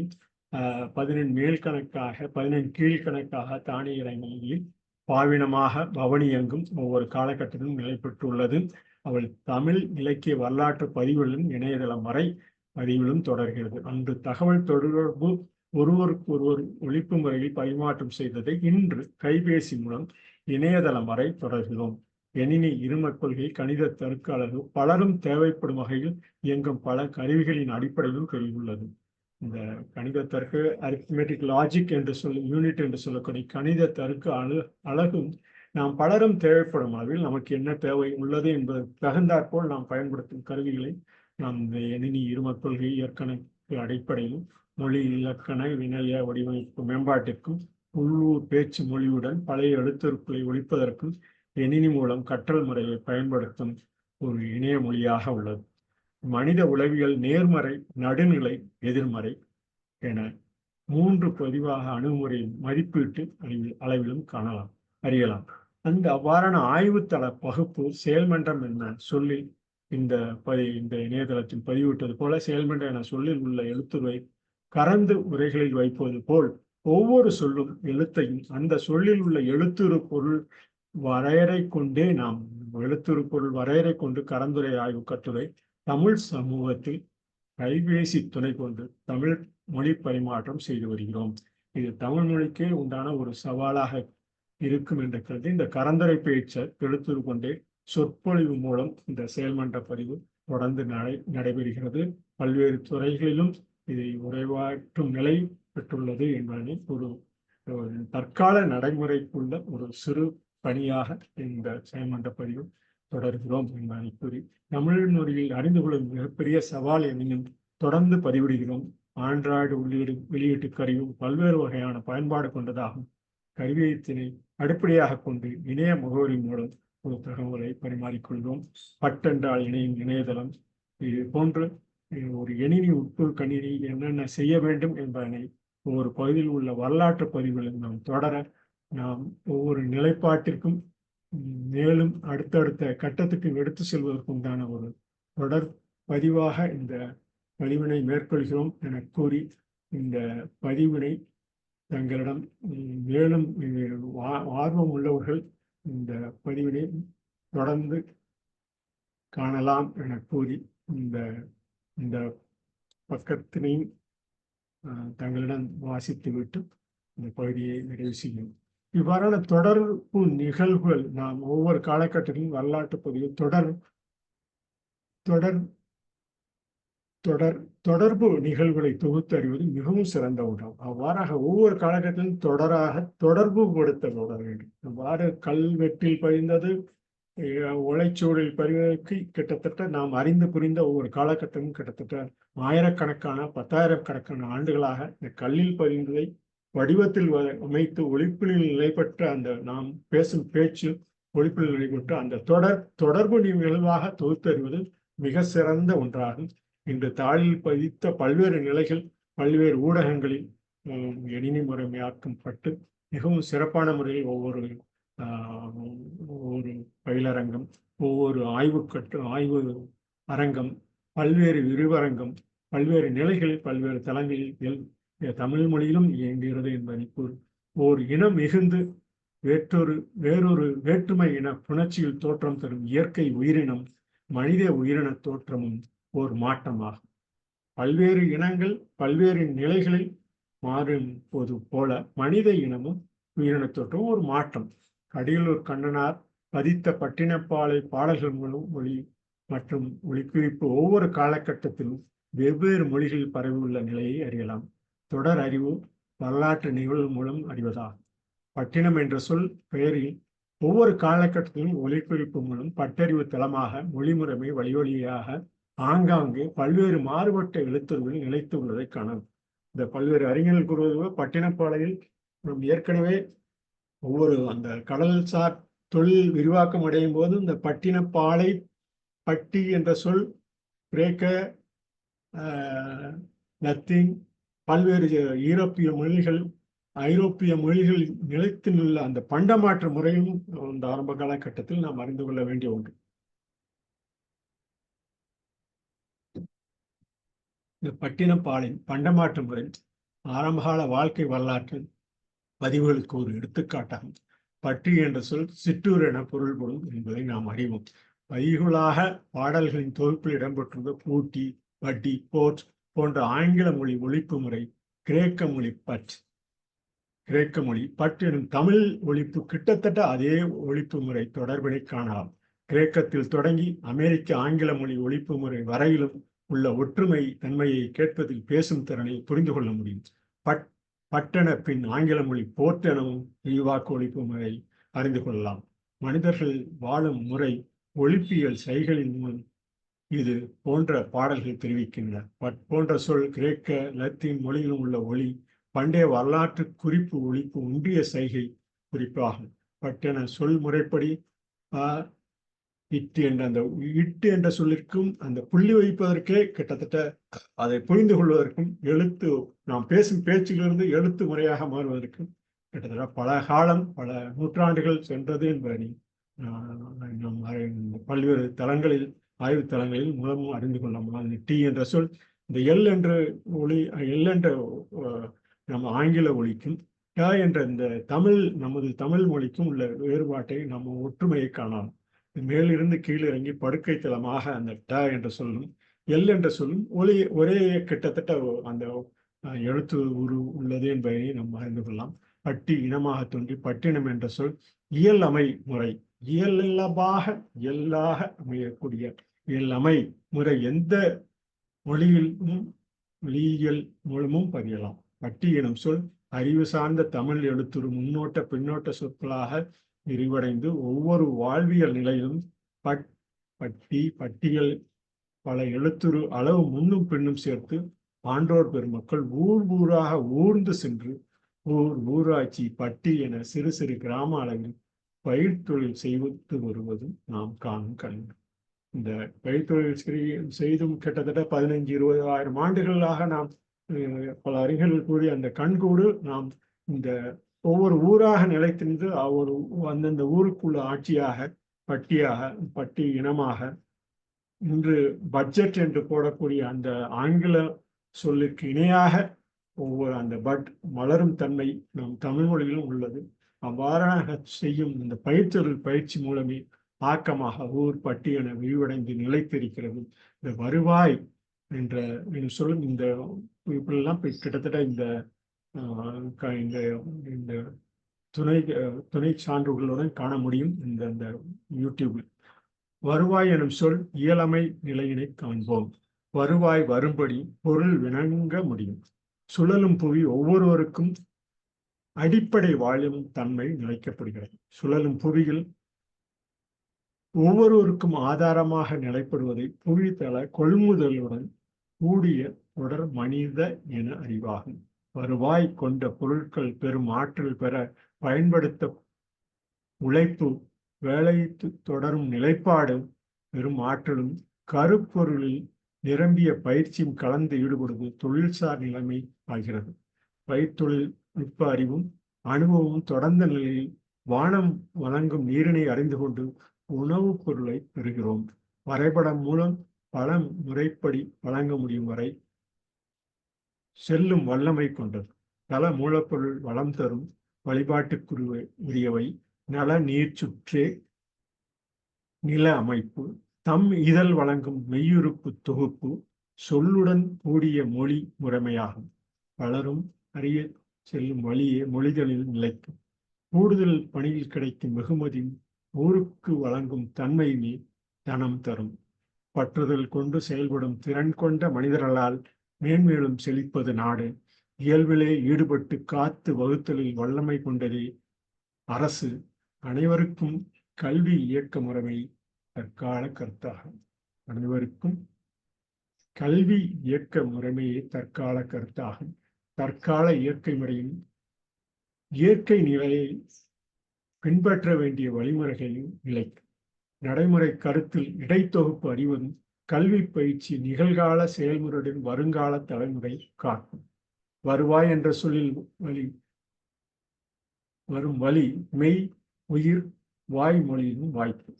11 மேல்கணக்காக 11 கீழ்கணக்காக தானிய இறைமையில் பாவினமாக பவனியங்கும் ஒவ்வொரு காலகட்டத்திலும் நிலை பெற்றுள்ளது. அவள் தமிழ் இலக்கிய வரலாற்று பதிவுகளிலும் இணையதளம் வரை பதிவிலும் தொடர்கிறது. அன்று தகவல் தொடர்பு ஒருவருக்கு ஒருவர் ஒழிப்பு முறையில் பரிமாற்றம் செய்ததை இன்று கைபேசி மூலம் இணையதளம் வரை தொடர்கிறோம். எணினி இரும கொள்கை கணித தர்க்க அலகு பலரும் தேவைப்படும் வகையில் இயங்கும் பல கருவிகளின் அடிப்படையிலும் கருவியுள்ளது. இந்த கணித தர்க்க அரித்மெட்டிக் லாஜிக் என்று யூனிட் என்று சொல்லக்கூடிய கணித தர்க்க அலகும் நாம் பலரும் தேவைப்படும் அளவில் நமக்கு என்ன தேவை உள்ளது என்பது தகுந்தாற்போல் நாம் பயன்படுத்தும் கருவிகளை நாம் இந்த எணினி இரும கொள்கை இயற்கணக்கு அடிப்படையிலும் மொழி இலக்கண இணைய வடிவமைப்பு மேம்பாட்டிற்கும் உள்ளூர் பேச்சு மொழியுடன் பழைய எழுத்துருக்களை ஒழிப்பதற்கும் எணினி மூலம் கற்றல் முறையை பயன்படுத்தும் ஒரு இணைய மொழியாக உள்ளது. மனித உளவியல் நேர்மறை, நடுநிலை, எதிர்மறை என 3 பதிவாக அணுகுமுறை மதிப்பீட்டு அளவிலும் காணலாம் அறியலாம். அந்த அவ்வாறான ஆய்வுத்தள பகுப்பு செயல்மன்றம் என்ன சொல்லில் இந்த இணையதளத்தில் பதிவிட்டது போல செயல்மன்றம் என சொல்லில் உள்ள எழுத்துருவை கறந்து உரைகளில் வைப்பது போல் ஒவ்வொரு சொல்லும் எழுத்தையும் அந்த சொல்லில் உள்ள எழுத்துரு பொருள் வரையறை கொண்டே நாம் எழுத்துரு பொருள் வரையறை கொண்டு கறந்துரை ஆய்வு கட்டுரை தமிழ் சமூகத்தில் கைபேசி துணை கொண்டு தமிழ் மொழி பரிமாற்றம் செய்து வருகிறோம். இது தமிழ் மொழிக்கே உண்டான ஒரு சவாலாக இருக்கும் என்ற கருதி இந்த கரந்துரை பேச்சை எழுத்துரு கொண்டே சொற்பொழிவு மூலம் இந்த செயல்மன்ற பதிவு தொடர்ந்து நடைபெறுகிறது. பல்வேறு துறைகளிலும் இதை உரைவாற்றும் நிலை பெற்றுள்ளது என்பதனை ஒரு தற்கால நடைமுறைக்குள்ள ஒரு சிறு பணியாக இந்த செயல்மன்ற பதிவு தொடர்கிறோம் என்பதை கூறி தமிழ் மொழியில் அறிந்து கொள்ளும் மிகப்பெரிய சவால் எனினும் தொடர்ந்து பதிவிடுகிறோம். ஆண்ட்ராய்டு வெளியீட்டு கருவியும் பல்வேறு வகையான பயன்பாடு கொண்டதாகும். கருவியத்தினை அடிப்படையாக கொண்டு இணைய முகவரி மூலம் ஒரு தகவலை பரிமாறிக்கொள்வோம். பட்டென்றால் இணையும் இணையதளம் இது போன்று ஒரு எணினி உட்புற கணினி என்னென்ன செய்ய வேண்டும் என்பதனை ஒவ்வொரு பகுதியில் உள்ள வரலாற்று பதிவுகளை நாம் தொடர நாம் ஒவ்வொரு நிலைப்பாட்டிற்கும் மேலும் அடுத்தடுத்த கட்டத்துக்கு எடுத்து செல்வதற்கு உண்டான ஒரு தொடர் பதிவாக இந்த பதிவினை மேற்கொள்கிறோம் என கூறி இந்த பதிவினை தங்களிடம் மேலும் ஆர்வம் உள்ளவர்கள் இந்த பதிவினை தொடர்ந்து காணலாம் என கூறி இந்த பக்கத்தினையும் தங்களிடம் வாசித்துவிட்டு இந்த பகுதியை நிறைவு செய்யும். இவ்வாறான தொடர்பு நிகழ்வுகள் நாம் ஒவ்வொரு காலகட்டத்திலும் வரலாற்று பதிவு தொடர்பு நிகழ்வுகளை தொகுத்து அறிவது மிகவும் சிறந்த ஒன்றாகும். அவ்வாறாக ஒவ்வொரு காலகட்டத்திலும் தொடர்பு படுத்த வேண்டும். அவ்வாறு கல்வெட்டில் பதிந்தது உழைச்சூழலில் பதிவதற்கு கிட்டத்தட்ட நாம் அறிந்து புரிந்த ஒவ்வொரு காலகட்டமும் கிட்டத்தட்ட ஆயிரக்கணக்கான 10,000 ஆண்டுகளாக இந்த கல்லில் பதிந்ததை வடிவத்தில் அமைத்து ஒளிப்பில் நிலை பெற்ற அந்த நாம் பேசும் பேச்சு ஒளிப்பில் நிலை பெற்ற அந்த தொடர்பு நிகழ்வாக தொகுத்தறிவது மிக சிறந்த ஒன்றாகும். இன்று தாளில் பதித்த பல்வேறு நிலைகள் பல்வேறு ஊடகங்களில் எணினி முறைமையாக்கப்பட்டு மிகவும் சிறப்பான முறையில் ஒவ்வொரு பயிலரங்கம், ஒவ்வொரு ஆய்வு அரங்கம், பல்வேறு விரிவரங்கம், பல்வேறு நிலைகளில் பல்வேறு தளங்களில் தமிழ் மொழியிலும் இயங்குகிறது என்பதை ஓர் இனம் மிகுந்து வேறொரு வேற்றுமை இன புணர்ச்சியில் தோற்றம் தரும் இயற்கை உயிரினம் மனித உயிரின தோற்றமும் ஓர் மாற்றமாகும். பல்வேறு இனங்கள் பல்வேறு நிலைகளில் மாறும் போது போல மனித இனமும் உயிரின தோற்றமும் ஒரு மாற்றம். கடியலூர் கண்ணனார் பதித்த பட்டினப்பாலை பாடல்கள் மூலம் மொழி மற்றும் ஒளிக்குறிப்பு ஒவ்வொரு காலகட்டத்திலும் வெவ்வேறு மொழிகளில் பரவியுள்ள நிலையை அறியலாம். தொடர் அறிவு வரலாற்று நிகழ்வு மூலம் அறிவதாகும். பட்டினம் என்ற சொல் பெயரில் ஒவ்வொரு காலகட்டத்திலும் ஒளிக்குறிப்பு மூலம் பட்டறிவு தளமாக மொழிமுறைமை வழியாக ஆங்காங்கே பல்வேறு மாறுபட்ட எழுத்துருவில் நிலைத்து உள்ளதை காணலாம். இந்த பல்வேறு அறிஞர்கள் கூறுவது பட்டினப்பாலையில் நாம் ஏற்கனவே ஒவ்வொரு அந்த கடல்சார் தொழில் விரிவாக்கம் அடையும் போது இந்த பட்டினப்பாலை பட்டி என்ற சொல் கிரேக்க லத்தீன் பல்வேறு ஐரோப்பிய மொழிகள் நிலைத்து நின்ற அந்த பண்டமாற்று முறையும் இந்த ஆரம்ப காலகட்டத்தில் நாம் அறிந்து கொள்ள வேண்டிய ஒன்று. இந்த பட்டினப்பாலின் பண்டமாற்று முறை ஆரம்பகால வாழ்க்கை வரலாற்று பதிவுகளுக்கு ஒரு எடுத்துக்காட்டாகும். பற்றி என்ற சொல் சிற்றூர் என பொருள்படும் என்பதை நாம் அறிவோம். பதிவுகளாக பாடல்களின் தொகுப்பில் இடம்பெற்றுள்ள பூட்டி, வட்டி, போர்ட் போன்ற ஆங்கில மொழி ஒழிப்பு முறை கிரேக்க மொழி பட் எனும் தமிழ் ஒழிப்பு கிட்டத்தட்ட அதே ஒழிப்பு முறை தொடர்பினை காணலாம். கிரேக்கத்தில் தொடங்கி அமெரிக்க ஆங்கில மொழி ஒழிப்பு முறை வரையிலும் உள்ள ஒற்றுமை தன்மையை கேட்பதில் பேசும் திறனை புரிந்து கொள்ள முடியும். பட்டென பின் ஆங்கில மொழி போர்ட் எனவும் விரிவாக்க ஒழிப்பு முறை அறிந்து கொள்ளலாம். மனிதர்கள் வாழும் முறை ஒழிப்பியல் சைகளின் மூலம் இது போன்ற பாடல்கள் தெரிவிக்கின்றன. போன்ற சொல் கிரேக்க லத்தீன் மொழியிலும் உள்ள ஒளி பண்டைய வரலாற்று குறிப்பு ஒழிப்பு ஒன்றிய சைகை குறிப்பாகும். பட்டென சொல் முறைப்படி இட்டு என்ற அந்த இட்டு என்ற சொல்லிற்கும் அந்த புள்ளி வைப்பதற்கே கிட்டத்தட்ட அதை புரிந்து கொள்வதற்கும் எழுத்து நாம் பேசும் பேச்சிலிருந்து எழுத்து முறையாக மாறுவதற்கும் கிட்டத்தட்ட பல காலம் பல நூற்றாண்டுகள் சென்றது என்பதை நாம் பல்வேறு தளங்களில் ஆய்வு தளங்களில் மூலமும் அறிந்து கொள்ளலாம். டி என்ற சொல் இந்த எல் என்ற ஒளி எல் என்ற நம்ம ஆங்கில ஒலிக்கும் ட என்ற இந்த நமது தமிழ் மொழிக்கும் உள்ள வேறுபாட்டை நம்ம ஒற்றுமையை காணலாம். மேலிருந்து கீழே இறங்கி படுக்கை தளமாக அந்த ட என்ற சொல்லும் எல் என்ற சொல்லும் ஒரே கிட்டத்தட்ட அந்த எழுத்து உரு உள்ளது என்பதை நாம் அறிந்து கொள்ளலாம். பட்டி இனமாக தோன்றி பட்டினம் என்ற சொல் இயல் அமை முறை இயல்பாக அமையக்கூடிய இயல் அமை முறை எந்த மொழியிலும் மொழியியல் மூலமும் பதியலாம். பட்டி எனும் சொல் அறிவு சார்ந்த தமிழ் எழுத்துரு முன்னோட்ட பின்னோட்ட சொற்களாக விரிவடைந்து ஒவ்வொரு வாழ்வியல் நிலையிலும் பட்டியல் பல எழுத்துரு அளவு முன்னும் பின்னும் சேர்த்து ஆன்றோர் பெருமக்கள் ஊராக ஊர்ந்து சென்று ஊராட்சி பட்டி என சிறு சிறு கிராம அளவில் பயிர் தொழில் செய்து வருவதும் நாம் காணும் கல்வி. இந்த பயிர் தொழில் செய்தும் கிட்டத்தட்ட 15-20 ஆண்டுகளாக நாம் பல அறிஞர்கள் கூறி அந்த கண்கூடு நாம் இந்த ஒவ்வொரு ஊராக நிலைத்திருந்து அந்தந்த ஊருக்குள்ள ஆட்சியாக பட்டி இனமாக இன்று பட்ஜெட் என்று போடக்கூடிய அந்த ஆங்கில சொல்லுக்கு இணையாக ஒவ்வொரு அந்த மலரும் தன்மை நம் தமிழ் மொழியிலும் உள்ளது. அவ்வாறாக செய்யும் இந்த பயிற்சி மூலமே ஆக்கமாக ஊர் பட்டி என விரிவடைந்து நிலைத்திருக்கிறது. இந்த வருவாய் என்ற சொல்லும் இந்த இப்படிலாம் கிட்டத்தட்ட இந்த துணை சான்றுகளுடன் காண முடியும். இந்த யூடியூபில் வருவாய் எனும் சொல் இயலமை நிலையினை காண்போம். வருவாய் வரும்படி பொருள் விளங்க முடியும். சுழலும் புவி ஒவ்வொருவருக்கும் அடிப்படை வாழும் தன்மை நிலைக்கப்படுகிறது. சுழலும் புவியில் ஒவ்வொருவருக்கும் ஆதாரமாக நிலைப்படுவதை புவித்தள கொள்முதலுடன் கூடிய தொடர் மனித என அறிவாகும். வருவாய் கொண்ட பொருட்கள் பெரும் ஆற்றல் பெற பயன்படுத்த உழைப்பு வேலை தொடரும் நிலைப்பாடு பெரும் ஆற்றலும் கருப்பொருளில் நிரம்பிய பயிற்சியும் கலந்து ஈடுபடுவது தொழில்சார் நிலைமை ஆகிறது. பயிர்த்தொழில் நுட்ப அறிவும் அனுபவமும் தொடர்ந்த நிலையில் வானம் வழங்கும் நீரினை அறிந்து கொண்டு உணவுப் பொருளை பெறுகிறோம். வரைபடம் மூலம் பல முறைப்படி வழங்க முடியும் வரை செல்லும் வல்லமை கொண்டது. பல மூலப்பொருள் வளம் தரும் வழிபாட்டுக்குரியவை நல நீர் சுற்றே நில அமைப்பு தம் இதழ் வழங்கும் மெய்யுறுப்பு தொகுப்பு சொல்லுடன் கூடிய மொழி முறைமையாகும். பலரும் அறிய செல்லும் வழியே மொழிகளில் நிலைக்கும். கூடுதல் பணியில் கிடைக்கும் வெகுமதி ஊருக்கு வழங்கும் தன்மையுமே தனம் தரும். பற்றுதல் கொண்டு செயல்படும் திறன் கொண்ட மனிதர்களால் மேன்மேலும் செழிப்பது நாடு. இயல்பிலே ஈடுபட்டு காத்து வகுத்தலில் வல்லமை கொண்டதே அரசு. அனைவருக்கும் கல்வி இயக்க முறைமை தற்கால கருத்தாகும். அனைவருக்கும் கல்வி இயக்க முறைமையே தற்கால கருத்தாகும். தற்கால இயற்கை முறையும் இயற்கை நிலையை பின்பற்ற வேண்டிய வழிமுறைகளையும் நிலைக்கும். நடைமுறை கருத்தில் இடைத்தொகுப்பு அறிவதும் கல்வி பயிற்சி நிகழ்கால செயல்முறையுடன் வருங்கால தலைமுறை காக்கும். வருவாய் என்ற சொல்லில் வரும் வழி மெய் உயிர் வாய்மொழியிலும் வாய்ப்பு.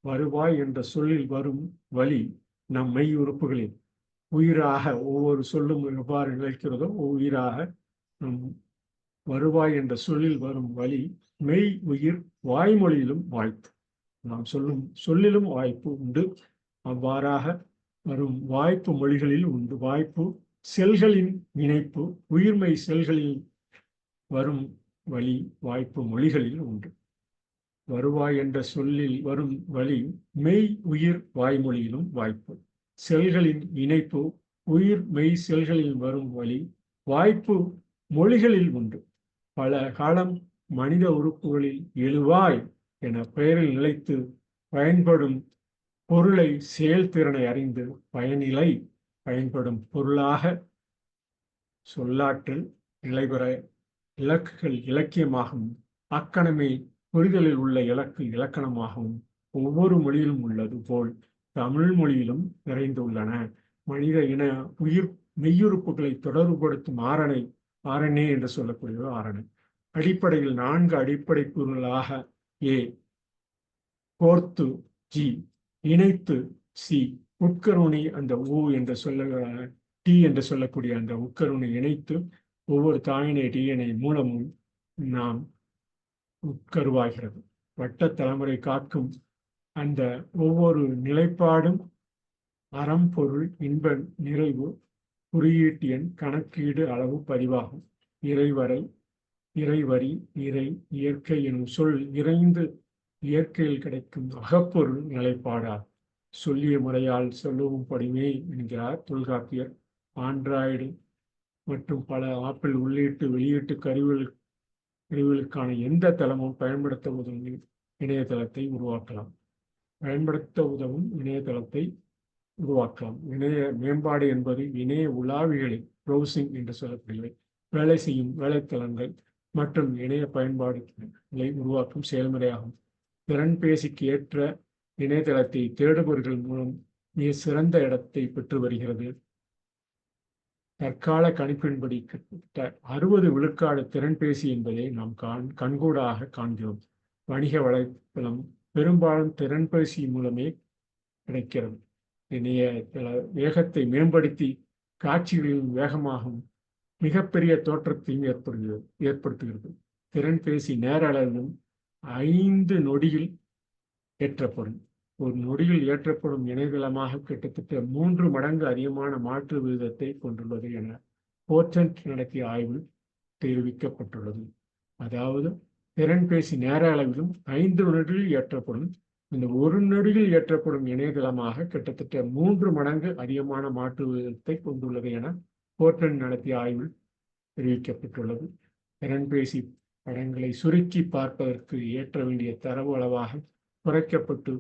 வருவாய் என்ற சொல்லில் வரும் வழி நம் மெய் உறுப்புகளில் உயிராக ஒவ்வொரு சொல்லும் எவ்வாறு நிலைக்கிறதோ உயிராக நம் வருவாய் என்ற சொல்லில் வரும் வழி மெய் உயிர் வாய்மொழியிலும் வாய்ப்பு. நாம் சொல்லிலும் வாய்ப்பு உண்டு. அவ்வாறாக வரும் வாய்ப்பு மொழிகளில் உண்டு. வாய்ப்பு செல்களின் இணைப்பு உயிர்மை செல்களில் வரும் வழி வாய்ப்பு மொழிகளில் உண்டு. வருவாய் என்ற சொல்லில் வரும் வழி மெய் உயிர் வாய்மொழியிலும் வாய்ப்பு. செல்களின் இணைப்பு உயிர் மெய் செல்களில் வரும் வழி வாய்ப்பு மொழிகளில் உண்டு. பல காலம் மனித உறுப்புகளில் எழுவாய் என பெயரில் நிலைத்து பயன்படும் பொருளை செயல்திறனை அறிந்து பயனிலை பயன்படும் பொருளாக சொல்லாற்றல் நிலைபெற இலக்குகள் இலக்கியமாகவும் அக்கணமே புரிதலில் உள்ள இலக்கு இலக்கணமாகவும் ஒவ்வொரு மொழியிலும் உள்ளது போல் தமிழ் மொழியிலும் நிறைந்துள்ளன. மனித இன உயிர் மெய்யுறுப்புகளை தொடர்புபடுத்தும் ஆரணை என்று சொல்லக்கூடிய ஆரணை. அடிப்படையில் 4 அடிப்படை கூறுகளாக ஏ, கோர்த்து ஜி, இணைத்து சி, உட்கருணை அந்த ஊ என்று டி என்று சொல்லக்கூடிய அந்த உட்கருணை இணைத்து ஒவ்வொரு தாயினை டிஎன்ஏ மூலமும் நாம் உட்கருவாகிறது. வட்ட தலைமுறை காக்கும் அந்த ஒவ்வொரு நிலைப்பாடும் அறம், பொருள், இன்ப நிறைவு, குறியீட்டு எண், கணக்கீடு, அளவு பதிவாகும். இறைவரி, இறை, இயற்கை எனும் சொல் இறைந்து இயற்கையில் கிடைக்கும் அகப்பொருள் நிலைப்பாடாகும். சொல்லிய முறையால் சொல்லவும் படிமே என்கிறார் தொல்காப்பியர். ஆண்ட்ராய்டு மற்றும் பல ஆப்பிள் உள்ளீட்டு வெளியீட்டு கருவிகளுக்கான எந்த தளமும் பயன்படுத்த உதவும் இணையதளத்தை உருவாக்கலாம். இணைய மேம்பாடு என்பது இணைய உலாவிகளில் ப்ரௌசிங் என்று சொல்லக்கூடியவை வேலை செய்யும் வேலைத்தளங்கள் மற்றும் இணைய பயன்பாடுகளை உருவாக்கும் செயல்முறையாகும். திறன்பேசிக்கு ஏற்ற இணையதளத்தை தேடுபவர்கள் மூலம் மிக சிறந்த இடத்தை பெற்று வருகிறது. தற்கால கணிப்பின்படி கிட்டத்தட்ட 60 விழுக்காடு திறன்பேசி என்பதை நாம் கண்கூடாக காண்கிறோம். வணிக வலைத்தளம் பெரும்பாலும் திறன்பேசி மூலமே கிடைக்கிறது. இணையதள வேகத்தை மேம்படுத்தி காட்சிகளின் வேகமாகவும் மிகப்பெரிய தோற்றத்தையும் ஏற்படுத்துகிறது. திறன்பேசி நேர அளவிலும் 5 நொடியில் ஏற்றப்படும். ஒரு நொடியில் ஏற்றப்படும் இணையதளமாக கிட்டத்தட்ட 3 மடங்கு அதிகமான மாற்று விகிதத்தை கொண்டுள்ளது என போர்டன்ட் நடத்திய ஆய்வில் தெரிவிக்கப்பட்டுள்ளது. அதாவது திறன்பேசி நேர அளவிலும் 5 நொடியில் ஏற்றப்படும். இந்த 1 நொடியில் ஏற்றப்படும் இணையதளமாக கிட்டத்தட்ட 3 மடங்கு அதிகமான மாற்று விகிதத்தை கொண்டுள்ளது என போர்டன்ட் நடத்திய ஆய்வில் தெரிவிக்கப்பட்டுள்ளது. திறன்பேசி படங்களை சுருக்கி பார்ப்பதற்கு ஏற்ற வேண்டிய தரவு அளவாக குறைக்கப்பட்டு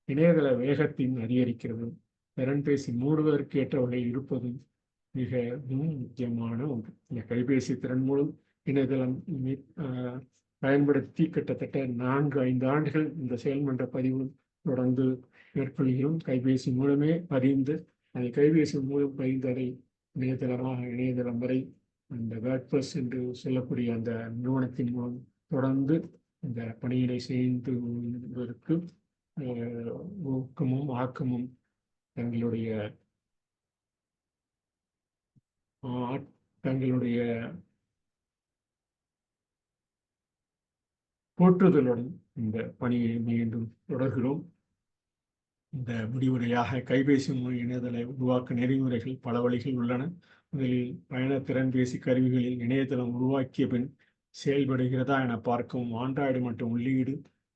இணையதள வேகத்தின் அதிகரிக்கிறது. திறன்பேசி மூடுவதற்கு ஏற்ற வகையில் இருப்பது மிகவும் முக்கியமான ஒன்று. இந்த கைபேசி திறன் மூலம் இணையதளம் பயன்படுத்தி கிட்டத்தட்ட 4-5 ஆண்டுகள் இந்த செயல்மன்ற பதிவு தொடர்ந்து மேற்கொள்கிறோம். கைபேசி மூலமே பதிந்து அதை கைபேசி மூலம் பதிந்ததை இணையதளம் வரை அந்த வேர்ட்பிரஸ் என்று சொல்லக்கூடிய அந்த நிறுவனத்தின் மூலம் தொடர்ந்து இந்த பணியினை செய்வதற்கு ஊக்கமும் ஆக்கமும் தங்களுடைய போற்றுதலுடன் இந்த பணியை மீண்டும் தொடர்கிறோம். இந்த முடிவுரையாக கைபேசி மூலம் இணையதள உருவாக்க நெறிமுறைகள் பல வழிகள் உள்ளன. முதலில் பயண திறன்பேசி கருவிகளில் இணையதளம் உருவாக்கிய பின் செயல்படுகிறதா என பார்க்கவும், ஆண்ட்ராய்டு மற்றும்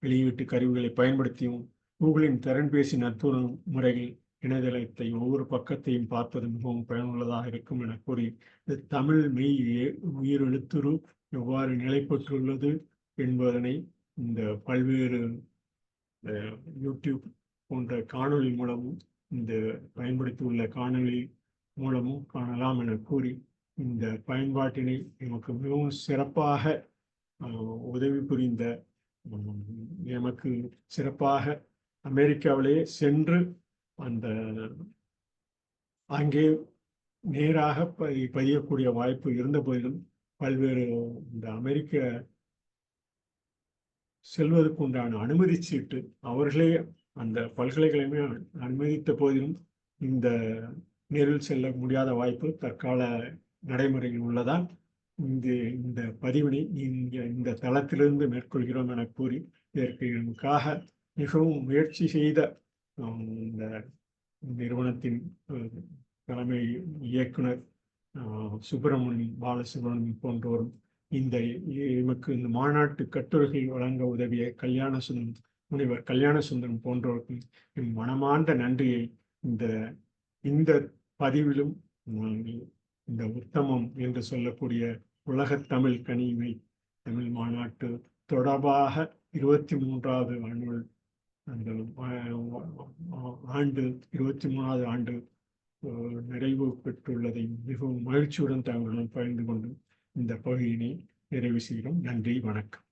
வெளியீட்டு கருவிகளை பயன்படுத்தியும் கூகுளின் திறன்பேசி நட்புற முறையில் இணையதளத்தை ஒவ்வொரு பக்கத்தையும் பார்ப்பது மிகவும் பயனுள்ளதாக இருக்கும் என கூறி, தமிழ் மெய் உயிரெழுத்துரு எவ்வாறு நிலைப்பட்டுள்ளது என்பதனை இந்த பல்வேறு யூடியூப் போன்ற காணொளி மூலமும் இந்த பயன்படுத்தியுள்ள காணொளி மூலமும் காணலாம் என கூறி, இந்த பயன்பாட்டினை நமக்கு மிகவும் சிறப்பாக உதவி புரிந்த எமக்கு சிறப்பாக அமெரிக்காவிலே சென்று அந்த அங்கே நேராக பதியக்கூடிய வாய்ப்பு இருந்த போதிலும் பல்வேறு இந்த அமெரிக்க செல்வதற்கு உண்டான அனுமதி சீட்டு அவர்களே அந்த பல்கலைக்கழகமே அனுமதித்த போதிலும் இந்த நேரில் செல்ல முடியாத வாய்ப்பு தற்கால நடைமுறையில் உள்ளதால் இந்த பதிவினை இந்த தளத்திலிருந்து மேற்கொள்கிறோம் என கூறி, இதற்கு நமக்காக மிகவும் முயற்சி செய்த இந்த நிறுவனத்தின் தலைமை இயக்குனர் சுப்பிரமணியம் பாலசுப்ரமணியம் போன்றோரும் எமக்கு இந்த மாநாட்டு கட்டுரைகள் வழங்க உதவிய முனைவர் கல்யாண சுந்தரம் போன்றோருக்கு என் மனமார்ந்த நன்றியை இந்த பதிவிலும் இந்த உத்தமம் என்று சொல்லக்கூடிய உலகத் தமிழ் கனிமை தமிழ் மாநாட்டு தொடர்பாக 23வது ஆண்டு நிறைவு பெற்றுள்ளதை மிகவும் மகிழ்ச்சியுடன் தங்களுடன் பகிர்ந்து கொண்டு இந்த பகுதியினை நிறைவு செய்கிறோம். நன்றி, வணக்கம்.